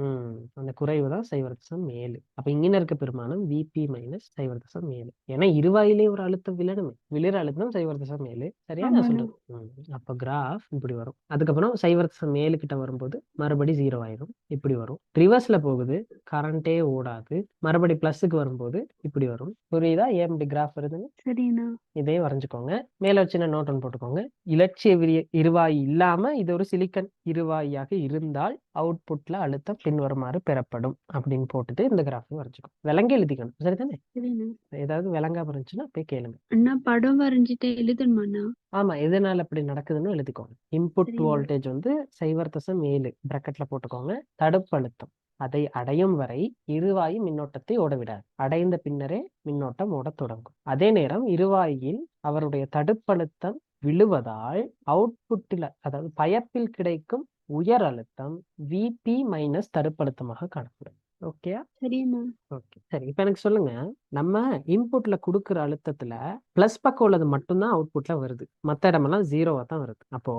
7. அந்த குறைவு தான் 0.7. அப்ப இங்க இருக்க பெருமானம் Vp மைனஸ் 0.7. ஏன்னா இருவாயிலே ஒரு அழுத்தம் விழணுமே. விழுற அழுத்தம் 0.7. சரியா நான் ஆமாண்ணா. சொல்றது? அப்ப கிராஃப் இப்படி வரும். அதுக்கப்புறம் 0.7 கிட்ட வரும்போது மறுபடி 0 ஆயிரும். இப்படி வரும். ரிவர்ஸ்ல போகுது, கரண்டே ஓடாது. மறுபடி பிளஸுக்கு வரும்போது இப்படி வரும். புரியுதா ஏன் இப்படி கிராஃப் வருதுன்னு? சரிண்ணா. இதே வரைஞ்சுக்கோங்க. மேல ஒரு சின்ன நோட் ஒன்று போட்டுக்கோங்க. இலட்சிய இருவாயி இல்லாம இது ஒரு சிலிக்கன் இருவாயாக இருந்தால் அவுட்புட்ல அழுத்தம் பின்வருமாறு பெறப்படும் அப்படின்னு போட்டுட்டு இந்த கிராஃப் வரைஞ்சுக்கோங்க. விலங்கு எழுதிக்கணும். சரிதானே? சரிண்ணா. ஏதாவது விலங்காம இருந்துச்சுன்னா போய் கேளுங்க. அண்ணா படம் வரைஞ்சிட்டு எழுதணுமாண்ணா? ஆமா, எதனால அப்படி நடக்குதுன்னு எழுதிக்கோங்க. இன்புட் சரிண்ணா. வோல்டேஜ் வந்து 0.7 பிராக்கெட்ல போட்டுக்கோங்க. தடுப்பு அழுத்தம் அதை அடையும் வரை இருவாயி மின்னோட்டத்தை ஓடவிடாது. அடைந்த பின்னரே மின்னோட்டம் ஓடத் தொடங்கும். அதே நேரம் இருவாயில் அவருடைய தடுப்பழுத்தம் விழுவதால் அவுட்புட்டில், அதாவது பயப்பில் கிடைக்கும் உயர் அழுத்தம் Vp மைனஸ் தடுப்பழுத்தமாக காணப்படும். ஓகேயா? சரிண்ணா. ஓகே, சரி. இப்ப எனக்கு சொல்லுங்க, நம்ம இன்புட்ல கொடுக்குற அழுத்தத்துல பிளஸ் பக்கம் உள்ளது மட்டும்தான் அவுட்புட்ல வருது. மத்த இடமெல்லாம் 0வா தான் வருது. அப்போ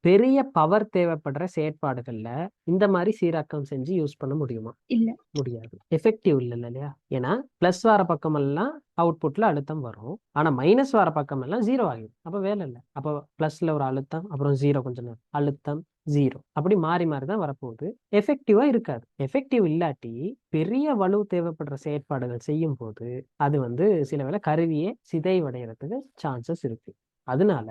பெரிய பவர் தேவைப்படுற செயற்பாடுகள்ல இந்த மாதிரி சீராக்கம் செஞ்சு யூஸ் பண்ண முடியுமா? இல்ல. முடியாது. எஃபெக்டிவ் இல்ல இல்லையா? ஏன்னா பிளஸ் வர பக்கம் எல்லாம் அவுட்புட்ல அழுத்தம் வரும். ஆனா மைனஸ் வர பக்கம் எல்லாம் 0 ஆகிடும். அப்ப வேலை இல்லை. அப்போ பிளஸ்ல ஒரு அழுத்தம், அப்புறம் 0 கொஞ்ச நேரம், அழுத்தம் 0, அப்படி மாறி மாறி தான் வரப்போகுது. எஃபெக்டிவா இருக்காது. எஃபெக்டிவ் இல்லாட்டி பெரிய வலு தேவைப்படுற செயற்பாடுகள் செய்யும் போது அது வந்து சில வேளை கருவியே சிதைவடைகிறதுக்கு சான்சஸ் இருக்கு. அதனால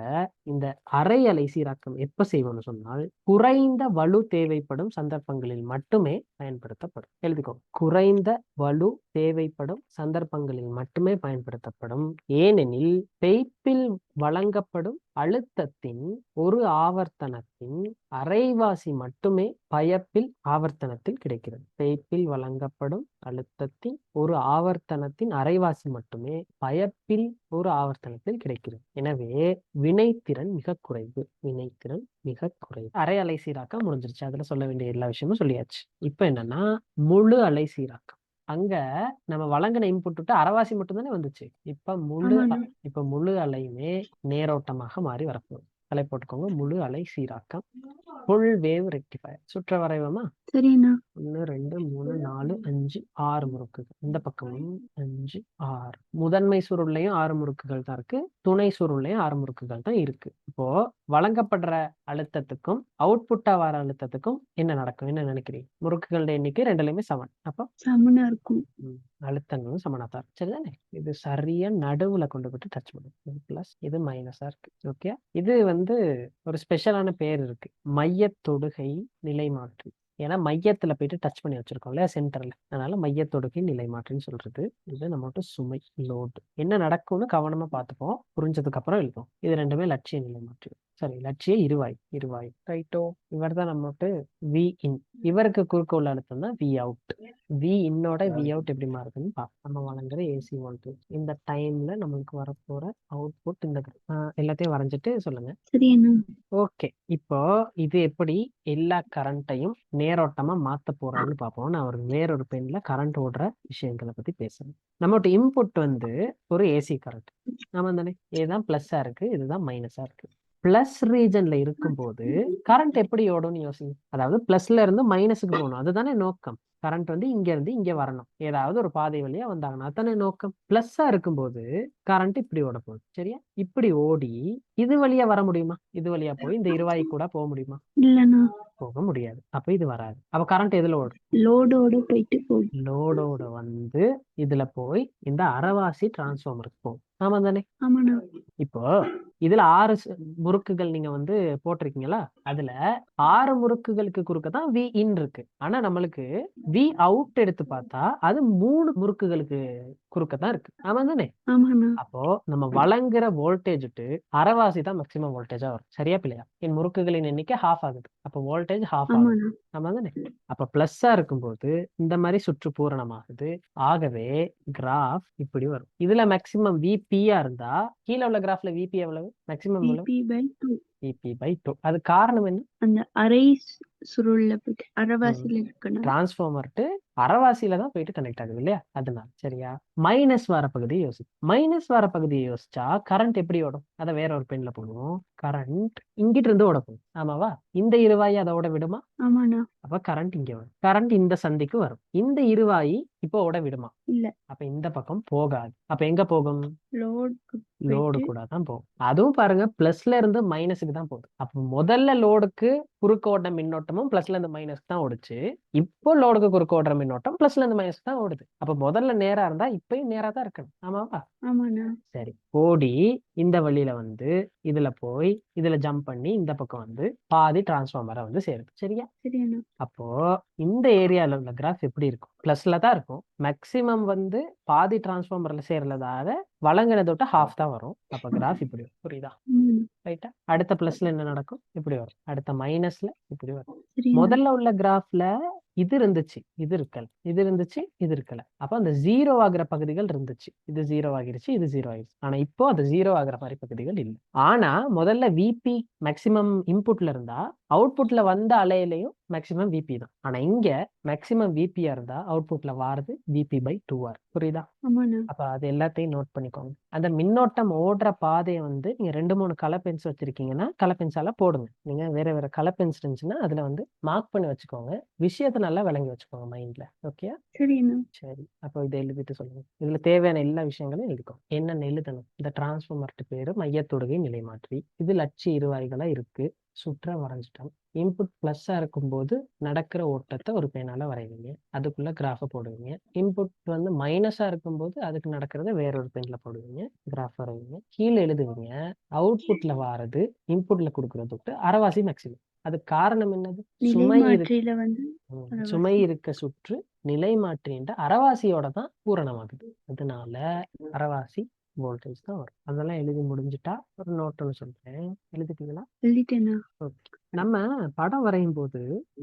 இந்த அரை அலை சீராக்கம் எப்ப செய்வோம்னு சொன்னால் குறைந்த வலு தேவைப்படும் சந்தர்ப்பங்களில் மட்டுமே பயன்படுத்தப்படும். எழுதிக்கோ, குறைந்த வலு தேவைப்படும் சந்தர்ப்பங்களில் மட்டுமே பயன்படுத்தப்படும். ஏனெனில் பெய்ப்பில் வழங்கப்படும் அழுத்தத்தின் ஒரு ஆவர்த்தனத்தின் அரைவாசி மட்டுமே பயப்பில் ஆவர்த்தனத்தில் கிடைக்கிறது. பெய்ப்பில் வழங்கப்படும் அழுத்தத்தின் ஒரு ஆவர்த்தனத்தின் அரைவாசி மட்டுமே பயப்பில் ஒரு ஆவர்த்தனத்தில் கிடைக்கிறது. எனவே வினைத்திறன் மிக குறைவு. வினைத்திறன் மிக குறைவு. அரை அலை சீராக்கம் முடிஞ்சிருச்சு. அதுல சொல்ல வேண்டிய எல்லா விஷயமும் சொல்லியாச்சு. இப்ப என்னன்னா முழு அலை சீராக்கம். அங்க நம்ம வழங்கின இன்புட் விட்டு அரைவாசி மட்டும் தானே வந்துச்சு. இப்ப முழு அலையுமே நேரோட்டமாக மாறி வரப்போகுது. அலை போட்டுக்கோங்க. முழு அலை சீராக்கம், ஃபுல் வேவ் ரெக்டிஃபயர். சுற்ற வரைவமா? சரிண்ணா. 1 2 3 4 5 6 முறுக்குகள். இந்த பக்கமும் 5 6. முதன்மை சுருள்லையும் 6 முறுக்குகள் தான் இருக்கு. துணை சுருள்லையும் 6 முறுக்குகள் தான் இருக்கு. இப்போ வழங்கப்படுற அழுத்தத்துக்கும் அவுட்புட்டா வர அழுத்தத்துக்கும் என்ன நடக்கும்? என்ன நினைக்கிறீங்க? முறுக்குகளுடைய எண்ணிக்கை ரெண்டுலயுமே சமன். அப்போ சமனா இருக்கும். அழுத்தங்களும் சமனா தான் இருக்கு. சரிதானே? இது சரியா நடுவுல கொண்டு போயிட்டு டச் பண்ணும். இது பிளஸ், இது மைனஸா இருக்கு. ஓகே, இது வந்து ஒரு ஸ்பெஷலான பேர் இருக்கு, மைய தொடுகை நிலைமாற்றி. ஏன்னா மையத்துல போயிட்டு டச் பண்ணி வச்சிருக்கோம் இல்லையா, சென்டர்ல. அதனால மைய தொடுகை நிலைமாற்றின்னு சொல்றது. இது நம்மகிட்ட சுமை, லோடு. என்ன நடக்கும்னு கவனமா பார்த்துப்போம். புரிஞ்சதுக்கு அப்புறம் எழுதுவோம். இது ரெண்டுமே லட்சிய நிலைமாற்றி. சரி, லட்சிய இருவாய் ரைட்டோ. இவர் தான் நம்மகிட்ட வி இன். இவருக்கு குறுக்க உள்ள அழுத்தம் தான் வி அவுட். வி இன்னோட வி அவுட் எப்படி மாறுதுன்னு பார்ப்போம். நம்ம வழங்குற ஏசி வோல்டேஜ் இந்த டைம்ல நம்மளுக்கு வரப்போற அவுட்புட் இந்த எல்லாத்தையும் வரைஞ்சிட்டு சொல்லுங்க. சரிண்ணா. ஓகே, இப்போ இது எப்படி எல்லா கரண்ட்டையும் நேரோட்டமா மாத்த போறான்னு பார்ப்போம். நான் ஒரு வேறொரு பென்ல கரண்ட் ஓடுற விஷயங்களை பத்தி பேசுறேன். நம்மளோட இன்புட் வந்து ஒரு ஏசி கரண்ட். ஆமா தானே? இதுதான் பிளஸ்ஸா இருக்கு, இதுதான் மைனஸா இருக்கு. பிளஸ் ரீஜன்ல இருக்கும்போது கரண்ட் எப்படி ஓடும்னு யோசிங்க. அதாவது பிளஸ்ல இருந்து மைனஸுக்கு போகணும். அதுதானே நோக்கம். கரண்ட் வந்து இங்க இருந்து இங்க வரணும். ஏதாவது ஒரு பாதை வழியா வந்தாங்கன்னா அதானே நோக்கம். பிளஸ்ஸா இருக்கும்போது கரண்ட் இப்படி ஓட போகுது. சரியா? இப்படி ஓடி இது வழியா வர முடியுமா? இது வழியா போய் இந்த இருவாயி கூட போக முடியுமா? இல்லண்ணா. போக முடியாது. அப்ப இது வராது. அப்ப கரண்ட் எதுல ஓடும்? லோடோட போயிட்டு போகும். லோடோட வந்து இதுல போய் இந்த அரைவாசி டிரான்ஸ்ஃபார்மருக்கு போகும். ஆமா தானே? ஆமாண்ணா. இப்போ இதுல 6 முறுக்குகள் நீங்க வந்து போட்டிருக்கீங்களா? அதுல 6 முறுக்குகளுக்கு குறுக்க தான் வி இன் இருக்கு. ஆனா நம்மளுக்கு வி அவுட் எடுத்து பார்த்தா அது 3 முறுக்குகளுக்கு குறுக்க தான் இருக்கு. ஆமா தானே? ஆமாண்ணா. அப்போ நம்ம வழங்குற வோல்டேஜ் அரைவாசி தான் மேக்சிமம் வோல்டேஜா வரும். சரியா பிள்ளையா? என் முறுக்குகளின் எண்ணிக்கை ஹாஃப் ஆகுது. அப்போ வோல்டேஜ் ஹாஃப் ஆகும். ஆமாண்ணா. ஆமா தானே? அப்ப பிளஸ்ஸா இருக்கும்போது இந்த மாதிரி சுற்று பூரணமாகுது. ஆகவே கிராஃப் இப்படி வரும். இதுல மேக்சிமம் விபியா இருந்தா கீழே உள்ள கிராஃப்ல விபி எவ்வளவு? மேக்சிமம் எவ்வளவு? Vp/2. Vp/2. அது காரணம் என்ன? அந்த அரை சுருள்ல போயிட்டு அரைவாசியில இருக்குண்ணா. டிரான்ஸ்ஃபார்மர் டு அரைவாசியில தான் போயிட்டு கனெக்ட் ஆகுது இல்லையா, அதனால. சரியா? மைனஸ் வர பகுதியை யோசி. மைனஸ் வர பகுதியை யோசிச்சா கரண்ட் எப்படி ஓடும், அதை வேற ஒரு பென்ல போடுவோம். கரண்ட் இங்கிட்டு இருந்து ஓட போகும், ஆமாவா? இந்த இருவாயி அதோட விடுமா? ஆமாண்ணா. அப்ப கரண்ட் இங்க வரும். கரண்ட் இந்த சந்திக்கு வரும். இந்த இருவாயி இப்போ ஓட விடுமா? இல்ல. அப்ப இந்த பக்கம் போகாது. அப்ப எங்க போகும்? லோடுக்கு லோடு போயிட்டு கூட தான் போகும். அதுவும் பாருங்க, பிளஸ்ல இருந்து மைனஸுக்கு தான் போகுது. அப்ப முதல்ல லோடுக்கு குறுக்க ஓடுற மின்னோட்டமும் பிளஸ்ல இருந்து மைனஸ் தான் ஓடுச்சு. இப்போ லோடுக்கு குறுக்க ஓடுற மின்னோட்டம் பிளஸ்ல இருந்து மைனஸ் தான் ஓடுது. அப்ப முதல்ல நேரா இருந்தா இப்பயும் நேரா தான் இருக்கணும், ஆமாவா? ஆமாண்ணா. சரி, ஓடி இந்த வழியில வந்து இதுல போய் இதுல ஜம்ப் பண்ணி இந்த பக்கம் வந்து பாதி டிரான்ஸ்ஃபார்மரை வந்து சேருது. சரியா? சரிண்ணா. அப்போ இந்த ஏரியால உள்ள கிராஃப் எப்படி இருக்கும்? பிளஸ்ல தான் இருக்கும். மேக்சிமம் வந்து பாதி டிரான்ஸ்ஃபார்மர்ல சேரலதால வழங்கினதோட்ட ஹாஃப் தான் வரும். அப்ப கிராஃப் இப்படி வரும். புரியுதா? ரைட்டா? அடுத்த பிளஸ்ல என்ன நடக்கும்? இப்படி வரும். அடுத்த மைனஸ்ல இப்படி வரும். சரிண்ணா. முதல்ல உள்ள கிராஃப்ல இது இருந்துச்சு, இது இருக்கல, இது இருந்துச்சு, இது இருக்கல. அப்ப அந்த ஜீரோ ஆகிற பகுதிகள் இருந்துச்சு. இது ஜீரோ ஆகிருச்சு, இது ஜீரோ ஆகிருச்சு. ஆனா இப்போ அது ஜீரோ ஆகிற மாதிரி பகுதிகள் இல்லை. ஆனா முதல்ல விபி மேக்சிமம் இன்புட்ல இருந்தா அவுட்புட்ல வந்த அலையிலையும் மேக்சிமம் விபி தான். ஆனா இங்க மேக்சிமம் விபியா இருந்தா அவுட்புட்ல வாரது விபி பை 2R. புரியுதா? ஆமாண்ணா. அப்ப அது எல்லாத்தையும் நோட் பண்ணிக்கோங்க. அந்த மின்னோட்டம் ஓடுற பாதையை வந்து நீங்க 2-3 கலர் பென்ஸ் வச்சிருக்கீங்கன்னா கலர் பென்ஸால போடுங்க. நீங்க வேற வேற கலர் பென்ஸ் இருந்துச்சுன்னா அதுல வந்து மார்க் பண்ணி வச்சுக்கோங்க. விஷயத்தை நல்லா விளங்கி வச்சுக்கோங்க மைண்ட்ல. ஓகே? சரிண்ணா. சரி, அப்போ இதை எழுதிட்டு சொல்லுங்க. இதுல தேவையான எல்லா விஷயங்களும் எழுதிக்கோ. என்னென்ன எழுதணும்? இந்த டிரான்ஸ்ஃபார்மர்ட்டு பேரு மையத்தொடுகை நிலைமாற்றி. இது லட்சிய இருவாய்களா இருக்கு. சுற்ற வரைஞ்சிட்டோம். இன்புட் பிளஸ்ஸா இருக்கும்போது நடக்கிற ஓட்டத்தை ஒரு பேனால வரைவீங்க. அதுக்குள்ள கிராஃப போடுவீங்க. இன்புட் வந்து மைனஸா இருக்கும்போது அதுக்கு நடக்கிறத வேற ஒரு பென்ல போடுவீங்க. கிராஃப் வரைவீங்க. கீழே எழுதுவீங்க. அவுட்புட்ல வாரது இன்புட்ல கொடுக்கறது அரைவாசி மேக்சிமம். அது காரணம் என்னது? சுமை நிலைமாற்றியில வந்து சுமை அரைவாசி. இருக்க சுற்று நிலைமாற்றின்ற அரைவாசியோட தான் பூரணமாகுது. அதனால அரைவாசி வோல்டேஜ் தான் வரும். அதெல்லாம் எழுதி முடிஞ்சுட்டா ஒரு நோட் ஒன்று சொல்றேன். எழுதிட்டீங்களா? எழுதிட்டேண்ணா. ஓகே. நம்ம படம் வரையும் போது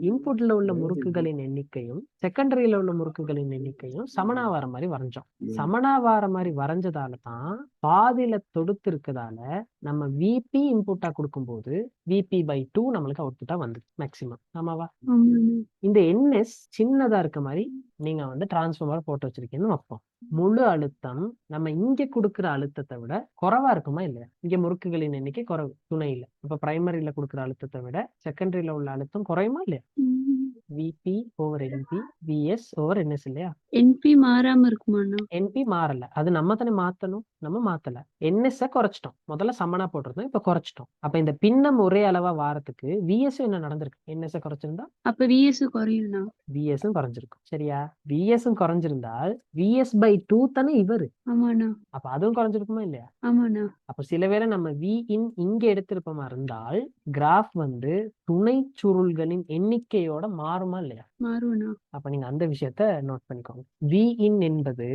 இன்புட்ல உள்ள முறுக்குகளின் எண்ணிக்கையும் செகண்டரியில உள்ள முறுக்குகளின் எண்ணிக்கையும் சமனாவார மாதிரி வரைஞ்சோம். சமனாவார மாதிரி வரைஞ்சதால தான் பாதியில தொடுத்து இருக்கதால நம்ம விபி இன்புட்டா கொடுக்கும்போது விபி பை 2 நம்மளுக்கு அவுட்புட்டா வந்து மேக்சிமம், ஆமாவா? ஆமாண்ணா. இந்த என்எஸ் சின்னதா இருக்க மாதிரி நீங்க வந்து டிரான்ஸ்ஃபார்மர் போட்டு வச்சிருக்கீங்கன்னு வைப்போம். முழு அழுத்தம் நம்ம இங்க கொடுக்குற அழுத்தத்தை விட குறைவா இருக்குமா இல்லையா? இங்க முறுக்குகளின் எண்ணிக்கை குறைவு துணையில. இப்ப பிரைமரியில கொடுக்குற அழுத்தத்தை விட செகண்டரியில உள்ள அழுத்தம் குறையுமா இல்லையா? VP over NP VS over NS இல்லையா? என்பி மாறாம இருக்குமாண்ணா? என்பி மாறல, அது நம்ம தானே மாத்தணும். நம்ம மாத்தல. என்எஸ் குறைச்சிட்டோம். முதல்ல சமனா போட்டிருந்தோம், இப்ப குறைச்சிட்டோம். அப்ப இந்த பின்னம் ஒரே அளவா வாரத்துக்கு விஎஸ் என்ன நடந்திருக்கு? என்எஸ் குறைச்சிருந்தா அப்ப விஎஸ் குறையும்ண்ணா. விஎஸும் குறைஞ்சிருக்கும். சரியா? விஎஸும் குறைஞ்சிருந்தால் விஎஸ் பை 2 தானே இவரு. ஆமாண்ணா. அப்ப அதுவும் குறைஞ்சிருக்குமா இல்லையா? ஆமாண்ணா. அப்ப சில வேளை நம்ம வி இன் இங்க எடுத்திருப்போமா இருந்தால் கிராஃப் வந்து துணை சுருள்களின் எண்ணிக்கையோட மாறுமா இல்லையா? மாறும்ண்ணா. அப்ப நீங்க அந்த விஷயத்த நோட் பண்ணிக்கோங்க. வி இன் என்பது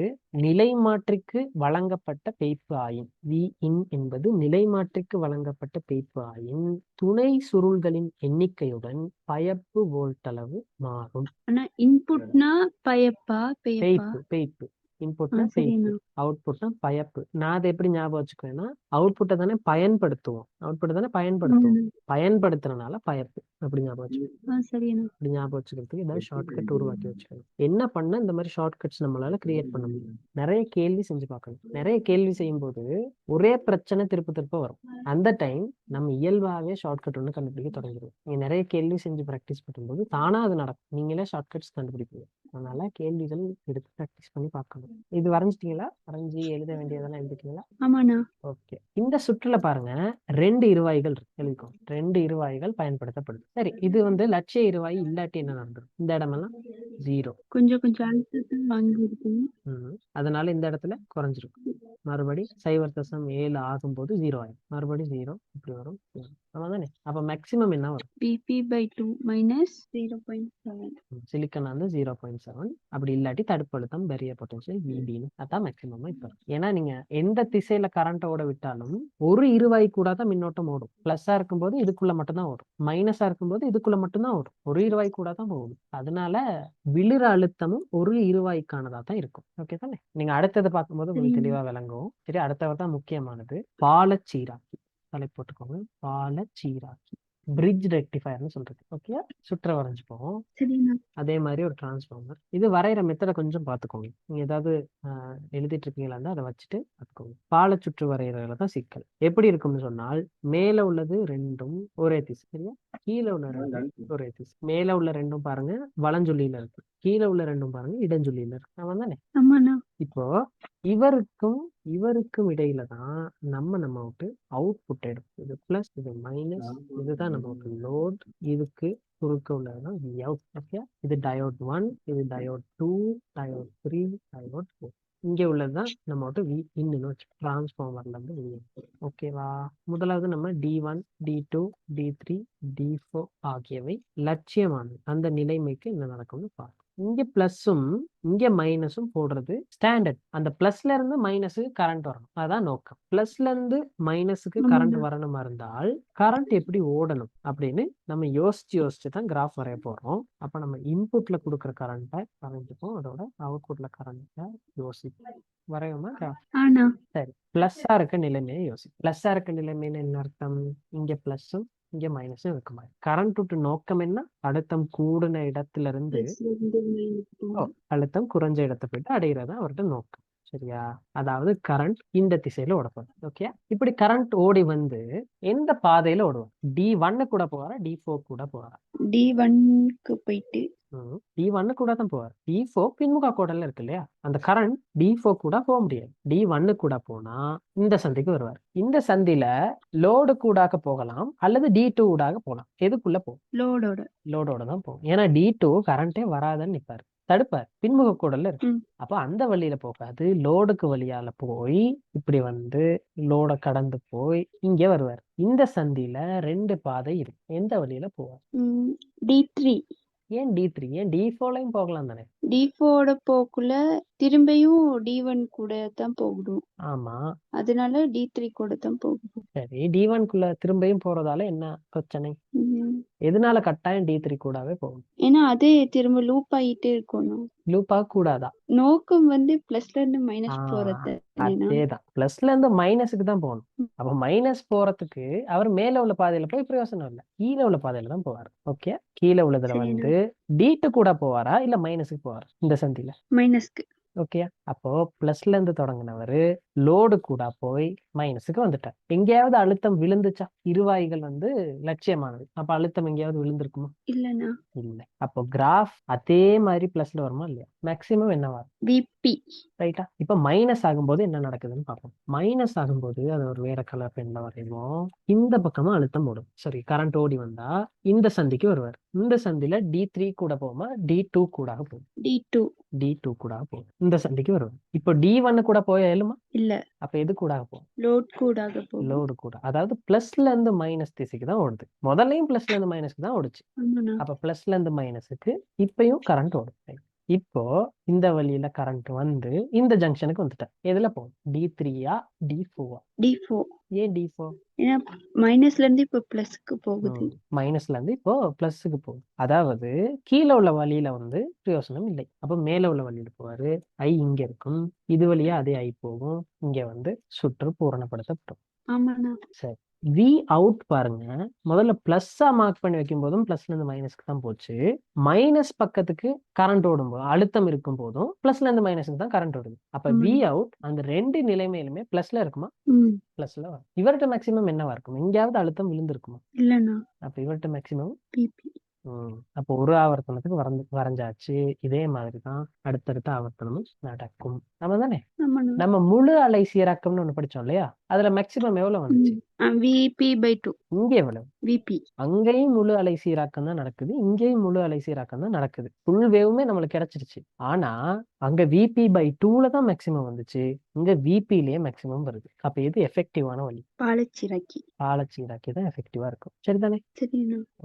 நிலைமாற்றிக்கு வழங்கப்பட்ட பெய்ப்பு ஆயின். வி இன் என்பது நிலைமாற்றிக்கு வழங்கப்பட்ட பெய்ப்பு ஆயின் துணை சுருள்களின் எண்ணிக்கையுடன் பயப்பு வோல்ட் மாறும். ஆனா இன்புட்னா பயப்பா பெயப்பா? பெய்ப்பு இன்புட்னா சரிண்ணா. பெய்ப்பு, அவுட்புட்னா பயப்பு. நான் அதை எப்படி ஞாபகம் வச்சுக்குவேன்னா அவுட்புட்டை தானே பயன்படுத்துவோம். பயன்படுத்துறதுனால பயப்பு அப்படி ஞாபகம் வச்சுக்கணும். சரிண்ணா. அப்படி ஞாபகம் வச்சுக்கிறதுக்கு ஏதாவது ஷார்ட்கட் உருவாக்கி வச்சுக்கணும். என்ன பண்ண இந்த மாதிரி ஷார்ட்கட்ஸ் நம்மளால கிரியேட் பண்ண முடியும்? நிறைய கேள்வி செஞ்சு பார்க்கணும். நிறைய கேள்வி செய்யும் போது ஒரே பிரச்சனை திருப்ப வரும். அந்த டைம் நம்ம இயல்பாவே ஷார்ட்கட் ஒன்று கண்டுபிடிக்க தொடங்கிடுவோம். நீங்க நிறைய கேள்வி செஞ்சு ப்ராக்டிஸ் பண்ணும்போது தானா அது நடக்கும். நீங்களே ஷார்ட்கட்ஸ் கண்டுபிடிப்பீங்க. அதனால கேள்விகள் எடுத்து ப்ராக்டிஸ் பண்ணி பார்க்கணும். இது வரைஞ்சிட்டீங்களா? வரைஞ்சி எழுத வேண்டியதெல்லாம் எழுதிட்டீங்களா? ஆமாண்ணா. ஓகே. இந்த சுற்றுல பாருங்க 2 இருவாய்கள் இருக்கு. எழுதிக்கோ. 2 இருவாய்கள் பயன்படுத்தப்படுது. சரி, இது வந்து லட்சிய இருவாய் இல்லாட்டி என்ன நடந்துடும்? இந்த இடமெல்லாம் 0. கொஞ்சம் அழுத்தத்தை வாங்கி இருக்குங்க. அதனால இந்த இடத்துல குறைஞ்சிருக்கும். மறுபடி 0.7 ஆகும்போது 0 ஆயிடும். மறுபடி 0 இப்படி வரும். ஆமாதானே? அப்ப மேக்சிமம் என்ன வரும்? Vp by 2 minus 0.7. சிலிக்கன் வந்து 0.7. அப்படி இல்லாட்டி தடுப்பு அழுத்தம் பெரிய பொட்டன்ஷியல் விபின்னு. அதான் மேக்சிமமா இப்ப. ஏன்னா நீங்க எந்த திசையில கரண்ட் ஓட விட்டாலும் ஒரு இருவாய் கூட தான் மின்னோட்டம் ஓடும். பிளஸ்ஸா இருக்கும்போது இதுக்குள்ள மட்டும்தான் ஓடும். மைனஸா இருக்கும்போது இதுக்குள்ள மட்டும்தான் ஓடும். ஒரு இருவாய் கூட தான் போகும். அதனால விழுற அழுத்தமும் ஒரு இருவாய்க்கானதா தான் இருக்கும். ஓகே தானே? நீங்க அடுத்ததை பார்க்கும்போது உங்களுக்கு தெளிவா விளங்கும். சரி, அடுத்தவர் தான் முக்கியமானது. பாலச்சீராக்கி. தலை போட்டுக்கோங்க. பாலச்சீராக்கி. பிரிட்ஜ் ரெக்டிஃபயர்னு சொல்றது. ஓகே, சுற்ற வரைஞ்சுப்போம். சரிண்ணா. அதே மாதிரி ஒரு டிரான்ஸ்ஃபார்மர். இது வரைகிற மெத்தடை கொஞ்சம் பார்த்துக்கோங்க. நீங்க ஏதாவது எழுதிட்டு இருக்கீங்களா அதை வச்சுட்டு பார்த்துக்கோங்க. பாலச்சுற்று வரைகிறதுல தான் சிக்கல். எப்படி இருக்கும்னு சொன்னால், மேல உள்ளது ரெண்டும் ஒரே திசை, சரியா? கீழே உள்ள ரெண்டும் ஒரே திசை. மேல உள்ள ரெண்டும் பாருங்க வலஞ்சுள்ளியில இருக்கு, கீழே உள்ள ரெண்டும் பாருங்க இடஞ்சுள்ளியில இருக்கு. ஆமா தானே? ஆமாண்ணா. இப்போ இவருக்கும் இவருக்கும் இடையில தான் நம்ம அவுட்புட் எடுக்கும். இது பிளஸ், இது மைனஸ், இதுதான் நமக்கு லோட். இதுக்கு குறுக்க உள்ளதுதான் Vout. ஓகே, இது டயோட் 1, இது டயோட் 2, டயோட் 3, டயோட் 4. இங்க உள்ளதுதான் நம்ம வி இன்னும் வச்சு டிரான்ஸ்ஃபார்மர்ல இருந்து வெளியே. ஓகேவா? முதலாவது நம்ம D1, D2, D3, D4 ஆகியவை லட்சியமானது. அந்த நிலைமைக்கு என்ன நடக்கும்னு பார்ப்போம். இங்க பிளஸும் இங்க மைனஸும் போடுறது ஸ்டாண்டர்ட். அந்த பிளஸ்ல இருந்து மைனஸுக்கு கரண்ட் வரணும், அதான் நோக்கம். பிளஸ்ல இருந்து மைனஸுக்கு கரண்ட் வரணுமா இருந்தால் கரண்ட் எப்படி ஓடணும் அப்படின்னு நம்ம யோசிச்சு தான் கிராஃப் வரைய போறோம். அப்ப நம்ம இன்புட்ல கொடுக்குற கரண்ட்டை வரைஞ்சுப்போம், அதோட அவுட்புட்ல கரண்ட்டை யோசிப்போம். வரையுமா கிராஃப்? சரி, பிளஸ்ஸா இருக்க நிலைமையை யோசி. பிளஸ்ஸா இருக்க நிலைமைன்னு என்ன அர்த்தம்? இங்க பிளஸும் இங்க மைனஸும் இருக்க மாதிரி. கரண்ட் விட்டு நோக்கம் என்ன? அழுத்தம் கூடின இடத்துல இருந்து அழுத்தம் குறைஞ்ச இடத்தை போயிட்டு அடைகிறதா அவர்கிட்ட நோக்கம். சரியா? அதாவது கரண்ட் இந்த திசையில ஓடப்போம். ஓகே, இப்படி கரண்ட் ஓடி வந்து எந்த பாதையில ஓடுவார்? D1 கூட போவாரா, D4 கூட போவாரா? D1க்கு போயிட்டு D1 கூட தான் போவார். D4 பின்முக கோடல்ல இருக்கு இல்லையா? அந்த கரண்ட் D4 கூட போக முடியாது. D1 கூட போனா இந்த சந்திக்கு வருவார். இந்த சந்தில லோடு கூடாக போகலாம் அல்லது D2 ஊடாக போகலாம். எதுக்குள்ள போகும்? லோடோட தான் போகும். ஏன்னா D2 கரண்டே வராதுன்னு நிப்பாரு, தடுப்பார், பின்முக கோடல்ல இருக்கு. அப்ப அந்த வழியில போகாது, லோடுக்கு வழியால போய் இப்படி வந்து லோட கடந்து போய் இங்க வருவார். இந்த சந்தில 2 பாதை இருக்கு. எந்த வழியில போவார்? D3. ஏன் D3? ஏன் D4லையும் போகலாம் தானே? D4 போக்குள்ள திரும்பியும் D1 கூட தான் போகணும். ஆமா, அதனால D3 கூட தான் போகணும். சரி, D1 குள்ள திரும்பியும் போறதால என்ன பிரச்சனை? எதனால கட்டாயம் D3 கூடவே போகும்? ஏன்னா அது திரும்ப லூப் ஆகிட்டே இருக்கணும். லூப் ஆக கூடாதா? நோக்கம் வந்து பிளஸ்ல இருந்து மைனஸ் போறது. அதேதான், பிளஸ்ல இருந்து மைனஸுக்கு தான் போகணும். அப்ப மைனஸ் போறதுக்கு அவர் மேல உள்ள பாதையில போய் பிரயோசனம் இல்லை, கீழே உள்ள பாதையில தான் போவார். ஓகே, கீழே உள்ளதுல வந்து D2 கூட போவாரா இல்ல மைனஸுக்கு போவாரா? இந்த சந்தில மைனஸ்க்கு. ஓகே, அப்போ பிளஸ்ல இருந்து தொடங்கினவர் லோடு கூட போய் மைனஸுக்கு வந்துட்டார். எங்கேயாவது அழுத்தம் விழுந்துச்சா? இருவாய்கள் வந்து லட்சியமானது. அப்ப அழுத்தம் எங்கேயாவது விழுந்திருக்குமா? இல்லைன்னா இல்ல. அப்போ கிராஃப் அதே மாதிரி பிளஸ்ல வருமா இல்லையா? மேக்சிமம் என்னவா? VP. ரைட்டா? இப்ப மைனஸ் ஆகும்போது என்ன நடக்குதுன்னு பார்ப்போம். மைனஸ் ஆகும்போது அது ஒரு வேற கலர் பென்ல வரைவோம். இந்த பக்கமா அழுத்தம் ஓடும். சரி, கரண்ட் ஓடி வந்தா இந்த சந்திக்கு வருவார். இந்த சந்தில D3 கூட போகுமா D2 கூட போகும்? D2 கூட போகும். இந்த சந்திக்கு வருவார். இப்போ D1 கூட போய இயலுமா? இல்ல. அப்ப எது கூட போகும்? லோடு கூட. அதாவது பிளஸ்ல இருந்து மைனஸ் திசைக்கு தான் ஓடுது. முதல்லையும் பிளஸ்ல இருந்து மைனஸ்க்கு தான் ஓடுச்சு. அப்ப பிளஸ்ல இருந்து மைனஸுக்கு இப்பயும் கரண்ட் ஓடும். இப்போ இந்த வழியில கரண்ட் வந்து இந்த ஜங்ஷனுக்கு வந்துட்டேன். எதுல போகும்? D3யா D4? D4. ஏன் D4? ஏன்னா மைனஸ்ல இருந்து இப்போ பிளஸ்க்கு போகுது. மைனஸ்ல இருந்து இப்போ பிளஸ்க்கு போகுது. அதாவது கீழே உள்ள வழியில வந்து பிரயோசனம் இல்லை. அப்ப மேல உள்ள வழியில போவாரு. I இங்க இருக்கும், இது வழியா அதே I போகும், இங்க வந்து சுற்று பூரணப்படுத்தப்படும். சரி, V அவுட் பாருங்க, முதல்ல பிளஸ்ஸா மார்க் பண்ணி வைக்கும் போதும் பிளஸ்ல இருந்து மைனஸ்க்கு தான் போச்சு. மைனஸ் பக்கத்துக்கு கரண்ட் ஓடும் போது, அழுத்தம் இருக்கும் போதும் பிளஸ்ல இருந்து மைனஸ்க்கு தான் கரண்ட் ஓடுது. அப்ப V அவுட் அந்த ரெண்டு நிலைமையிலுமே பிளஸ்ல இருக்குமா? பிளஸ்ல வரும். இவர்கிட்ட மேக்சிமம் என்னவா இருக்கும்? எங்கேயாவது அழுத்தம் விழுந்திருக்குமா? இல்லைன்னா. அப்ப இவர்கிட்ட மேக்சிமம் PP. அப்போ ஒரு ஆவர்த்தனத்துக்கு வரைஞ்சாச்சு. இதே மாதிரிதான் அடுத்தடுத்த ஆவர்த்தனமும் நடக்கும். நம்ம தானே நம்ம முழு அலை சீராக்கம்னு ஒண்ணு படிச்சோம் இல்லையா? அதுல மேக்சிமம் எவ்வளவு வந்துச்சு? VP/2. இங்க எவ்வளவு? VP. அங்கேயும் முழு அலை சீராக்கம் தான் நடக்குது, இங்கேயும் முழு அலை சீராக்கம் தான் நடக்குது. ஃபுல் வேவுமே நம்மளுக்கு கிடைச்சிருச்சு. ஆனா அங்க VP/2ல தான் மேக்சிமம் வந்துச்சு, இங்க VPலயே மேக்சிமம் வருது. அப்ப எது எஃபெக்டிவான வழி? பாலச்சீராக்கி தான் எஃபெக்டிவா இருக்கும். சரிதானே?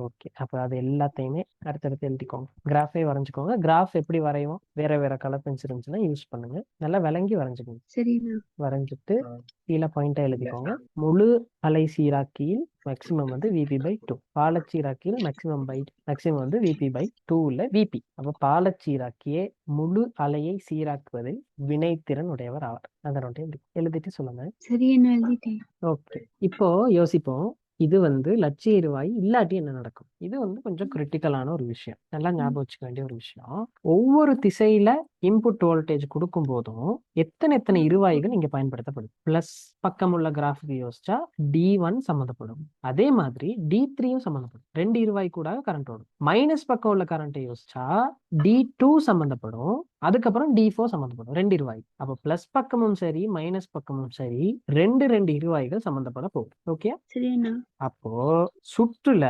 ஓகே, அப்ப அது எல்லாத்தையுமே அடுத்தடுத்து எழுதிக்கோங்க. கிராஃபே வரைஞ்சுக்கோங்க. கிராஃப் எப்படி வரைவோம்? வேற வேற கலர் பென்சில் இருந்துச்சுன்னா யூஸ் பண்ணுங்க. நல்லா விளங்கி வரைஞ்சுக்கோங்க. வரைஞ்சிட்டு கீழே பாயிண்டா எழுதிக்கோங்க. முழு அலை சீராக்கியில் மேக்சிமம் வந்து VP/2, பாலச்சீராக்கியில் மேக்சிமம் வந்து VP/2 இல்ல VP. அப்ப பாலச்சீராக்கியே முழு அலையை சீராக்குவதில் வினைத்திறன் உடையவர் ஆவார். அதனுடைய எழுதிட்டு சொல்லுங்க. சரி, என்ன எழுதிட்டேன். ஓகே, இப்போ யோசிப்போம். இது வந்து லட்சிய இருவாயு இல்லாட்டி என்ன நடக்கும்? இது வந்து கொஞ்சம் கிரிட்டிக்கலான ஒரு விஷயம். நல்லா ஞாபகம் வச்சுக்க வேண்டிய ஒரு விஷயம். ஒவ்வொரு திசையில இன்புட் வோல்டேஜ் கொடுக்கும் போதும் எத்தனை இருவாய்கள் இங்க பயன்படுத்தப்படும். பிளஸ் பக்கம் உள்ள கிராஃபுக்கு யோசிச்சா D1 சம்மந்தப்படும். அதே மாதிரி D3யும் சம்மந்தப்படும். 2 இருவாய் கூட கரண்ட் ஓடும். மைனஸ் பக்கம் உள்ள கரண்ட்டை யோசிச்சா D2 சம்மந்தப்படும். அதுக்கப்புறம் D4 சம்மந்தப்படும். 2 இருவாய். அப்போ பிளஸ் பக்கமும் சரி மைனஸ் பக்கமும் சரி 2 இருவாய்கள் சம்மந்தப்பட போகுது. ஓகே, சரிண்ணா. அப்போ சுற்றுல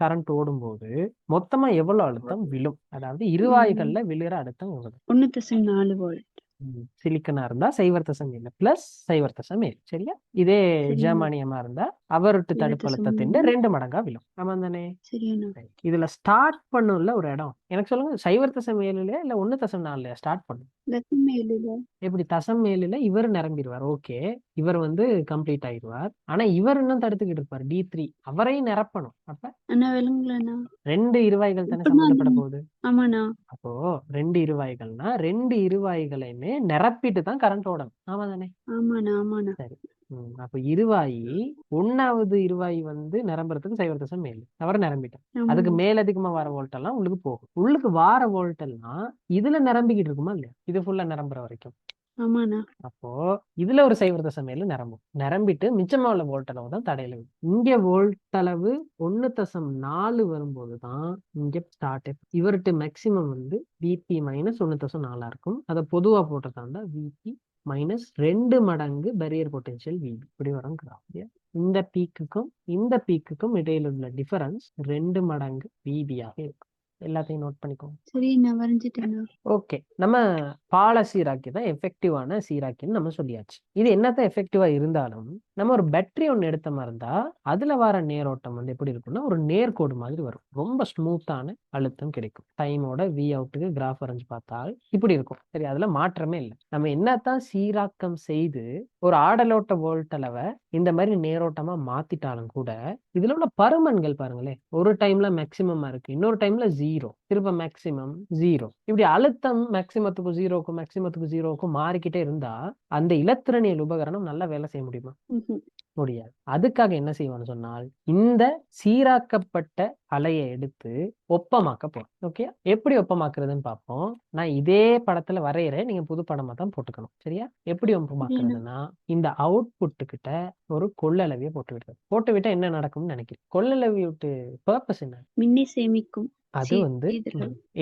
கரண்ட் ஓடும்போது மொத்தமா எவ்வளவு அழுத்தம் விழும்? அதாவது இருவாய்கள்ல விழுற அழுத்தம் எவ்வளவு? 1.4 வோல்ட். சிலிக்கனா இருந்தா 0.7 பிளஸ் 0.7. சரியா? இதே சரிண்ணா. ஜெர்மானியமா இருந்தா அவருட்டு தடுப்பு அழுத்தத்தின் 2 மடங்கா விழும். ஆமா தானே? சரிண்ணா. Right. இதுல ஸ்டார்ட் பண்ணும்ல ஒரு இடம். எனக்கு சொல்லுங்க, 0.7 இல்ல 1.4 ஸ்டார்ட் பண்ணும்? தசமேலுல. எப்படி? தசமேலுல இவர் நிரம்பிடுவார். ஓகே, இவர் வந்து கம்ப்ளீட் ஆயிடுவார். ஆனா இவர் இன்னும் தடுத்துக்கிட்டு இருப்பார். D3 அவரையும் நிரப்பணும். அப்ப அண்ணா விளங்கலண்ணா. 2 இருவாய்கள் தானே இப்படின்னா சம்பந்தப்பட போகுது. ஆமாண்ணா. அப்போ 2 இருவாய்கள்னா 2 இருவாய்களையுமே நிரப்பிட்டு தான் கரண்ட் ஓடணும். ஆமா தானே? ஆமாண்ணா. ஆமாண்ணா. சரி. அப்ப இருவாயி 1வது இருவாயி வந்து நிரம்புறதுக்கு 0.7 அவர் நிரம்பிட்டோம். அதுக்கு ஆமாண்ணா. மேலதிகமா வர வோல்ட் எல்லாம் உள்ளுக்கு போகும். உள்ளுக்கு வார வோல்ட் எல்லாம் இதுல நிரம்பிக்கிட்டு இருக்குமா இல்லையா? இது ஃபுல்லா நிரம்புற வரைக்கும். ஆமாண்ணா. அப்போ இதுல ஒரு 0.7 நிரம்பும். நிரம்பிட்டு மிச்சமா உள்ள வோல்ட் அளவு தான் தடையில விடும். இங்க வோல்ட் அளவு 1.4 வரும்போது தான் இங்க ஸ்டார்ட். இவர்கிட்ட மேக்சிமம் வந்து VP மைனஸ் 1.4 இருக்கும். அதை பொதுவா போட்டதாண்டா VP மைனஸ் 2 மடங்கு பேரியர் பொட்டன்ஷியல் VB. இப்படி வரும் கிராஃப். இந்த பீக்குக்கும் இடையில உள்ள டிஃபரன்ஸ் 2 மடங்கு VB ஆக இருக்கும். எல்லாத்தையும் நோட் பண்ணிக்கோங்க. சரி, நான் வரைஞ்சிட்டேண்ணா. ஓகே, நம்ம பால சீராக்கி தான் எஃபெக்டிவான சீராக்கின்னு நம்ம சொல்லியாச்சு. இது என்னத்தான் எஃபெக்டிவா இருந்தாலும் நம்ம ஒரு பேட்டரி ஒன்று எடுத்த மாதிரி இருந்தா அதுல வர நேரோட்டம் வந்து எப்படி இருக்கும்னா ஒரு நேர்கோடு மாதிரி வரும். ரொம்ப ஸ்மூத்தான அழுத்தம் கிடைக்கும். டைமோட V அவுட்டுக்கு கிராஃப் வரைஞ்சு பார்த்தால் இப்படி இருக்கும். சரி, அதுல மாற்றமே இல்லை. நம்ம என்னத்தான் சீராக்கம் செய்து ஒரு ஆடலோட்ட வோல்ட் அளவை இந்த மாதிரி நேரோட்டமா மாத்திட்டாலும் கூட இதுல உள்ள பருமன்கள் பாருங்களேன். ஒரு டைம்ல மேக்சிமமா இருக்கு, இன்னொரு டைம்ல 0, திரும்ப மேக்சிமம் 0. இப்படி அழுத்தம் மேக்சிமத்துக்கும் 0க்கும் மாறிக்கிட்டே இருந்தா அந்த இலத்திரனியல் உபகரணம் நல்லா வேலை செய்ய முடியுமா? முடியாது. அதுக்காக என்ன செய்வான்னு சொன்னால் இந்த சீராக்கப்பட்ட அலையை எடுத்து ஒப்பமாக்க போறோம். ஓகே, எப்படி ஒப்பமாக்குறதுன்னு பார்ப்போம். நான் இதே படத்துல வரையறேன், நீங்க புது படமா தான் போட்டுக்கணும். சரியா? எப்படி ஒப்பமாக்குறதுன்னா இந்த அவுட்புட் கிட்ட ஒரு கொள்ளளவியை போட்டு விட்டா என்ன நடக்கும்னு நினைக்கிறேன்? கொள்ளளவியோட பர்பஸ் என்ன? மின்னி சேமிக்கும். அது வந்து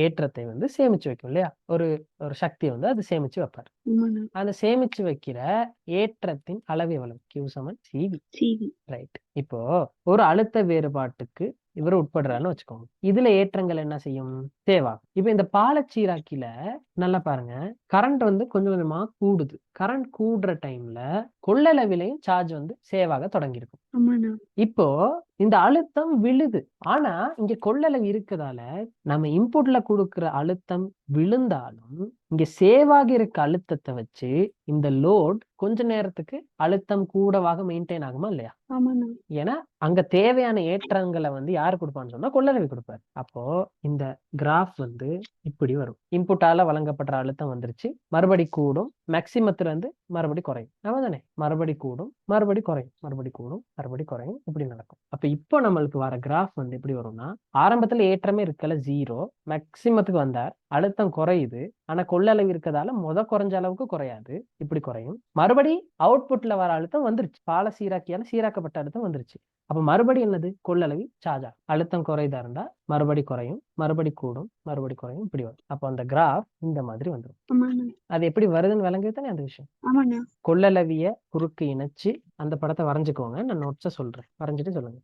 ஏற்றத்தை வந்து சேமிச்சு வைக்கும் இல்லையா? ஒரு ஒரு சக்தியை வந்து அது சேமிச்சு வைப்பாரு. அந்த சேமிச்சு வைக்கிற ஏற்றத்தின் அளவு எவ்வளவு? Q சமன் CV. ரைட். இப்போ ஒரு அழுத்த வேறுபாட்டுக்கு இவர் உட்படுறாருன்னு வச்சுக்கோங்க. இதுல ஏற்றங்கள் என்ன செய்யும்? சேவாகும். இப்ப இந்த பாலச்சீராக்கில நல்லா பாருங்க, கரண்ட் வந்து கொஞ்சம் கொஞ்சமா கூடுது. கரண்ட் கூடுற டைம்ல கொள்ளளவிலையும் சார்ஜ் வந்து சேவாக தொடங்கி இருக்கும். இப்போ இந்த அழுத்தம் விழுது. ஆனா இங்க கொள்ளளவு இருக்குதால நம்ம இன்புட்ல கொடுக்கிற அழுத்தம் விழுந்தாலும் இங்க சேவாக இருக்க அழுத்தத்தை வச்சு இந்த லோட் கொஞ்ச நேரத்துக்கு அழுத்தம் கூடவாக மெயின்டைன் ஆகுமா இல்லையா? ஏன்னா அங்க தேவையான ஏற்றங்களை வந்து யாரு கொடுப்பான்னு சொன்னா கொள்ளளவி கொடுப்பாரு. அப்போ இந்த கிராஃப் வந்து இப்படி வரும். இன்புட்டால வழங்கப்படுற அழுத்தம் வந்துருச்சு, மறுபடி கூடும், மேக்சிமத்துல இருந்து மறுபடி குறையும். ஆமாதானே? மறுபடி கூடும், மறுபடி குறையும், மறுபடி கூடும், மறுபடி குறையும், இப்படி நடக்கும். அப்ப இப்போ நம்மளுக்கு வர கிராஃப் வந்து எப்படி வரும்னா ஆரம்பத்துல ஏற்றமே இருக்கல 0, மேக்சிமத்துக்கு வந்தார், அழுத்தம் குறையுது, ஆனா கொள்ளளவு இருக்கதால குறைஞ்ச அளவுக்கு குறையாது, இப்படி குறையும். மறுபடி அவுட்புட்ல வர அழுத்தம் வந்துருச்சு, பால சீராக்கியால சீராக்கப்பட்ட அழுத்தம் வந்துருச்சு. அப்ப மறுபடி என்னது? கொள்ளளவி சார்ஜ் ஆகும். அழுத்தம் குறைதா இருந்தா மறுபடி குறையும், மறுபடி கூடும், மறுபடி குறையும், இப்படி வரும். அப்போ அந்த கிராஃப் இந்த மாதிரி வந்துடும். அது எப்படி வருதுன்னு விளங்குது தானே அந்த விஷயம்? கொள்ளளவிய குறுக்கு இணைச்சு அந்த படத்தை வரைஞ்சுக்கோங்க. நான் நோட்ஸ சொல்றேன், வரைஞ்சிட்டு சொல்லுங்க.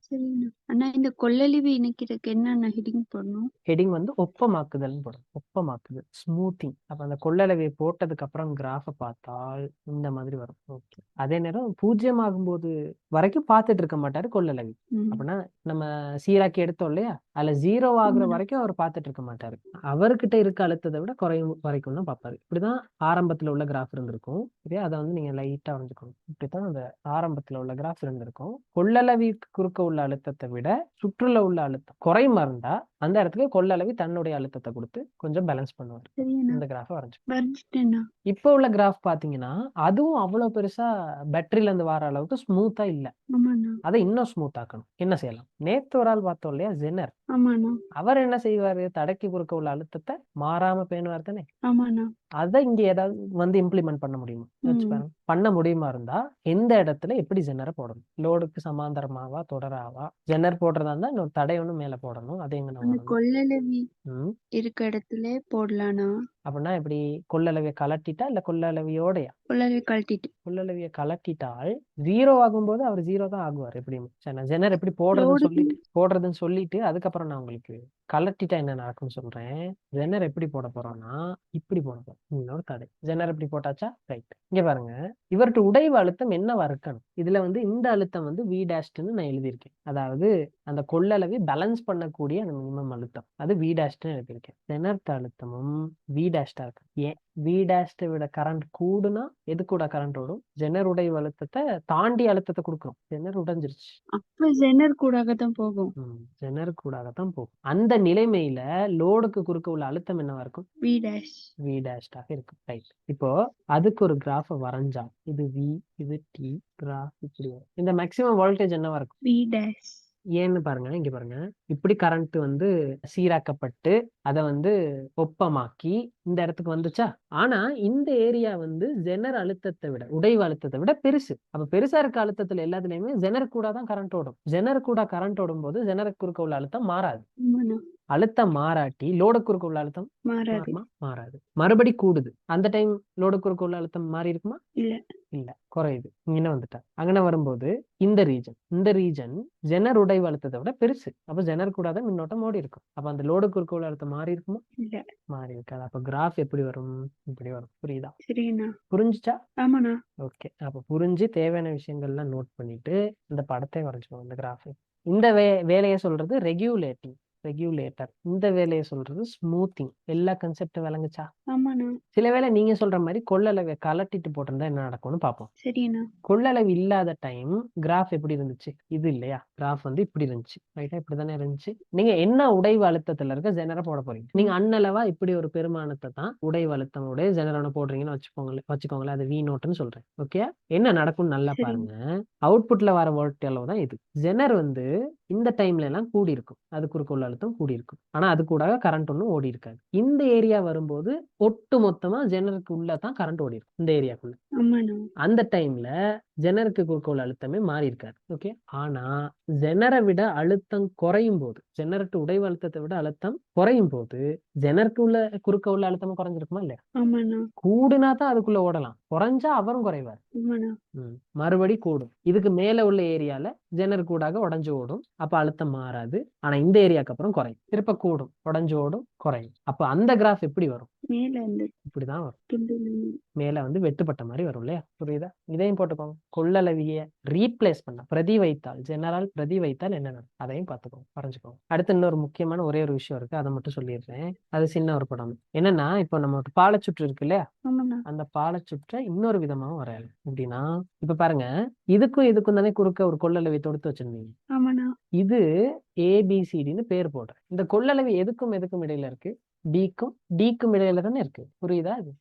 இந்த கொள்ளளவு இணைக்கிறதுக்கு என்ன ஹெட்டிங் போடணும்? ஹெட்டிங் வந்து ஒப்பமாக்குதல் போடும். ஒப்பமாக்குதல், ஸ்மூத்திங். அப்ப அந்த கொள்ளளவியை போட்டதுக்கு அப்புறம் கிராஃப பார்த்தால் இந்த மாதிரி வரும். ஓகே, அதே நேரம் 0 ஆகும்போது வரைக்கும் பார்த்துட்டு இருக்க மாட்டாரு கொள்ளளவி. அப்படின்னா நம்ம சீராக்கி எடுத்தோம் இல்லையா, அதுல 0 ஆகுற வரைக்கும் அவர் பார்த்துட்டு இருக்க மாட்டாரு. அவர்கிட்ட இருக்க அழுத்தத்தை விட குறையும் வரைக்கும் தான் பார்ப்பாரு. இப்படிதான் ஆரம்பத்துல உள்ள கிராஃப் இருந்திருக்கும். சரியா? அதை வந்து நீங்க லைட்டா வரைஞ்சுக்கணும். இப்படித்தான் அந்த ஆரம்பத்துல உள்ள கிராஃப் இருந்திருக்கும். கொள்ளளவிற்கு குறுக்க உள்ள அழுத்தத்தை விட சுற்றுல உள்ள அழுத்தம் குறைமா இருந்தா அந்த இடத்துக்கு கொள்ளளவி தன்னுடைய அழுத்தத்தை கொடுத்து கொஞ்சம் பேலன்ஸ் பண்ணுவார். சரிண்ணா. இந்த கிராஃபை வரைஞ்சு. வரைஞ்சிட்டேண்ணா. இப்போ உள்ள கிராஃப் பாத்தீங்கன்னா அதுவும் அவ்வளவு பெருசா பேட்டரியில இருந்து வர அளவுக்கு ஸ்மூத்தா இல்ல. ஆமாண்ணா. அதை இன்னும் ஸ்மூத் ஆக்கணும். என்ன செய்யலாம்? நேத்து ஒரு ஆள் பார்த்தோம் இல்லையா, ஜெனர். ஆமாண்ணா. அவர் என்ன செய்வாரு? தடைக்கு குறுக்க உள்ள அழுத்தத்தை மாறாம பேணுவார் தானே. ஆமாண்ணா. அதை இங்க ஏதாவது வந்து இம்ப்ளிமெண்ட் பண்ண முடியுமா? யோசிச்சு ம். பாருங்க. பண்ண முடியுமா இருந்தா எந்த இடத்துல எப்படி ஜெனரை போடணும்? லோடுக்கு சமாந்தரமாவா தொடராவா? ஜெனர் போடுறதா இருந்தா இன்னொரு தடை ஒண்ணு மேல போடணும். அது எங்க அந்த வரணும்? கொள்ளளவி ம் இருக்க இடத்துல போடலாண்ணா. அப்படின்னா எப்படி? கொள்ளளவியை கலட்டிட்டா இல்ல கொள்ளளவியோடயா? கொள்ளளவி கழட்டிட்டு கொள்ளளவியை கலட்டிட்டால் 0 ஆகும்போது அவர் 0 தான் ஆகுவார். எப்படியும் ஜெனர் எப்படி லோடுக்கு போடுறதுன்னு சொல்லிட்டு அதுக்கப்புறம் நான் உங்களுக்கு கலட்டிட்டா என்ன நடக்கும்னு சொல்றேன். ஜெனர் எப்படி போட போறோம்னா இப்படி போட போறோம். இன்னொரு தடை. ஜெனர் எப்படி போட்டாச்சா? ரைட். இங்க பாருங்க, இவர்கிட்ட உடைவு அழுத்தம் என்னவா இருக்கணும்? இதுல வந்து இந்த அழுத்தம் வந்து V டேஷ்னு நான் எழுதியிருக்கேன். அதாவது அந்த கொள்ளளவை பேலன்ஸ் பண்ணக்கூடிய அந்த மினிமம் அழுத்தம் அது V டேஷ்னு எழுதியிருக்கேன். ஜெனர்த்த அழுத்தமும் V டேஷ்டா இருக்கு. ஏன் V டேஷ்ட விட கரண்ட் கூடுனா எது கூட கரண்ட் ஓடும்? ஜெனர் உடைவு அழுத்தத்தை தாண்டி அழுத்தத்தை கொடுக்கும். ஜெனர் உடைஞ்சிருச்சு. அப்ப ஜெனர் கூடாக தான் போகும். ஜெனர் கூடாகத்தான் போகும். அந்த நிலைமையில லோடுக்கு குறுக்க உள்ள அழுத்தம் என்னவா இருக்கும்? V dash. V டேஷ்டாக இருக்கும். ரைட். இப்போ அதுக்கு ஒரு கிராஃபை வரைஞ்சா இது V, இது T, கிராஃப் இப்படி வரும். இந்த மேக்ஸிமம் வோல்டேஜ் என்னவா இருக்கும்? V dash. ஏன்னு பாருங்க, இங்க பாருங்க, இப்படி கரண்ட் வந்து சீராக்கப்பட்டு அதை வந்து ஒப்பமாக்கி இந்த இடத்துக்கு வந்துச்சா. ஆனா இந்த ஏரியா வந்து ஜெனர் அழுத்தத்தை விட உடைவு அழுத்தத்தை விட பெருசு. அப்ப பெருசா இருக்க அழுத்தத்துல எல்லாத்துலயுமே ஜெனர் கூட தான் கரண்ட் ஓடும். ஜெனர் கூட கரண்ட் ஓடும் போது ஜெனருக்கு குறுக்க உள்ள அழுத்தம் மாறாது. ஆமாண்ணா. அழுத்தம் மாறாட்டி லோடு குறுக்க உள்ள அழுத்தம் மாறாது. மாறாது. மறுபடி கூடுது. அந்த டைம் லோடு குறுக்க உள்ள அழுத்தம் மாறி இருக்குமா? இல்ல. இல்ல, குறையுது. இங்கே வந்துட்டா. அங்கே வரும்போது இந்த ரீஜன் ஜெனர் உடைவு அழுத்தத்தை விட பெருசு. அப்ப ஜெனர் கூடாத மின்னோட்டம் ஓடி இருக்கும். அப்ப அந்த லோடு குறுக்க உள்ள அழுத்தம் மாறி இருக்குமா? இல்ல. மாறி இருக்காது. அப்ப கிராஃப் எப்படி வரும்? இப்படி வரும். புரியுதா? சரிண்ணா. புரிஞ்சுச்சா? ஆமாண்ணா. ஓகே. அப்ப புரிஞ்சு தேவையான விஷயங்கள்லாம் நோட் பண்ணிட்டு இந்த படத்தை வரைஞ்சுக்கணும். இந்த கிராஃப். இந்த வேலையை சொல்றது ரெகுலேட்டர். இந்த வேலையை சொல்றது ஸ்மூத்திங். எல்லா கன்செப்டும் விளங்குச்சா? ஆமாண்ணா. சில வேளை நீங்க சொல்ற மாதிரி கொள்ளளவை கலட்டிட்டு போட்டிருந்தா என்ன நடக்கும்னு பார்ப்போம். சரிண்ணா. கொள்ளளவு இல்லாத டைம் கிராஃப் எப்படி இருந்துச்சு? இது இல்லையா? கிராஃப் வந்து இப்படி இருந்துச்சு. ரைட்டா? இப்படிதானே இருந்துச்சு. நீங்க என்ன உடைவு அழுத்தத்துல இருக்க ஜெனரை போட போறீங்க. நீங்க அண்ணளவா இப்படி ஒரு பெருமானத்தை தான் உடைவு அழுத்தம் உடைய ஜெனரனை போடுறீங்கன்னு வச்சுக்கோங்களேன். அது V நோட்னு சொல்றேன். ஓகே. என்ன நடக்கும்னு நல்லா பாருங்க. அவுட்புட்ல வர வோல்ட் அளவு தான் இது. ஜெனர் வந்து இந்த டைம்ல எல்லாம் கூடி இருக்கும். அது குறுக்க உள்ள அழுத்தம் கூடி இருக்கும். ஆனா அது கூட கரண்ட் ஒன்றும் ஓடி இருக்காது. இந்த ஏரியா வரும்போது ஒட்டு மொத்தமா ஜெனருக்கு உள்ள தான் கரண்ட் ஓடி இருக்கும். இந்த ஏரியாக்குள்ள. அந்த டைம்ல ஜெனருக்கு குறுக்க உள்ள அழுத்தமே மாறி இருக்காது. ஓகே. ஆனா ஜெனரை விட அழுத்தம் குறையும் போது, ஜெனரட்டு உடைவு அழுத்தத்தை விட அழுத்தம் குறையும் போது ஜெனருக்கு உள்ள குறுக்க உள்ள அழுத்தமும் குறைஞ்சிருக்குமா இல்லையா? கூடுனா தான் அதுக்குள்ள ஓடலாம். குறைஞ்சா அவரும் குறைவார். மறுபடி கூடும். இதுக்கு மேல உள்ள ஏரியால ஜெனர் கூடாக உடஞ்சு ஓடும். அப்ப அழுத்தம் மாறாது. ஆனா இந்த ஏரியாக்கு அப்புறம் குறையும். திருப்ப கூடும், உடஞ்சு ஓடும், குறையும். அப்ப அந்த கிராஃப் எப்படி வரும்? இப்படிதான் வரும். மேல வந்து வெட்டுப்பட்ட மாதிரி வரும் இல்லையா? புரியுதா? இதையும் போட்டுக்கோங்க. கொள்ளளவிய ரீப்ளேஸ் பண்ண பிரதி வைத்தால், ஜெனரல் பிரதி வைத்தால் என்ன நடக்கும் அதையும் பார்த்துக்கோங்க, வரைஞ்சுக்கோங்க. அடுத்து இன்னொரு முக்கியமான ஒரே ஒரு விஷயம் இருக்கு. அதை மட்டும் சொல்லிடுறேன். அது சின்ன ஒரு படம். என்னன்னா, இப்போ நம்ம பாலச்சுற்று இருக்கு இல்லையா? அந்த பாலச்சுற்றை இன்னொரு விதமாவும் வரையலாம். எப்படின்னா, இப்ப பாருங்க, இதுக்கும் தானே குறுக்க ஒரு கொள்ளளவை தொடுத்து வச்சிருந்தீங்க. இது ABCDன்னு பேர் போடுறேன். இந்த கொள்ளளவு எதுக்கும் இடையில இருக்கு? டிக்கும் இடையில தானே இருக்கு. புரியுதா? இது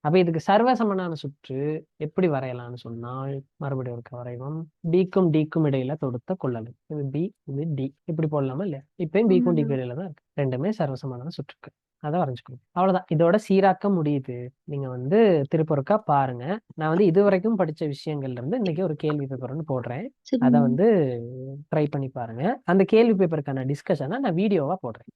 அப்ப இதுக்கு சர்வசமனான சுற்று எப்படி வரையலாம்னு சொன்னால், மறுபடியும் ஒரு வரைவோம். டிக்கும் இடையில தொடுத்த கொள்ளளவு. இது B, இது D. இப்படி போடலாமா இல்லையா? இப்பயும் Bக்கும் Dக்கும் இடையில தான் இருக்கு. ரெண்டுமே சர்வசமனான சுற்றுக்கு. அதை வரைஞ்சுக்கணும். அவ்வளவுதான். இதோட சீராக்க முடியுது. நீங்க வந்து திருப்பொருக்கா பாருங்க. நான் வந்து இதுவரைக்கும் படிச்ச விஷயங்கள்ல இருந்து இன்னைக்கு ஒரு கேள்வி பேப்பர் ஒன்று போடுறேன். அதை வந்து ட்ரை பண்ணி பாருங்க. அந்த கேள்வி பேப்பருக்கான டிஸ்கஷனை நான் வீடியோவா போடுறேன்.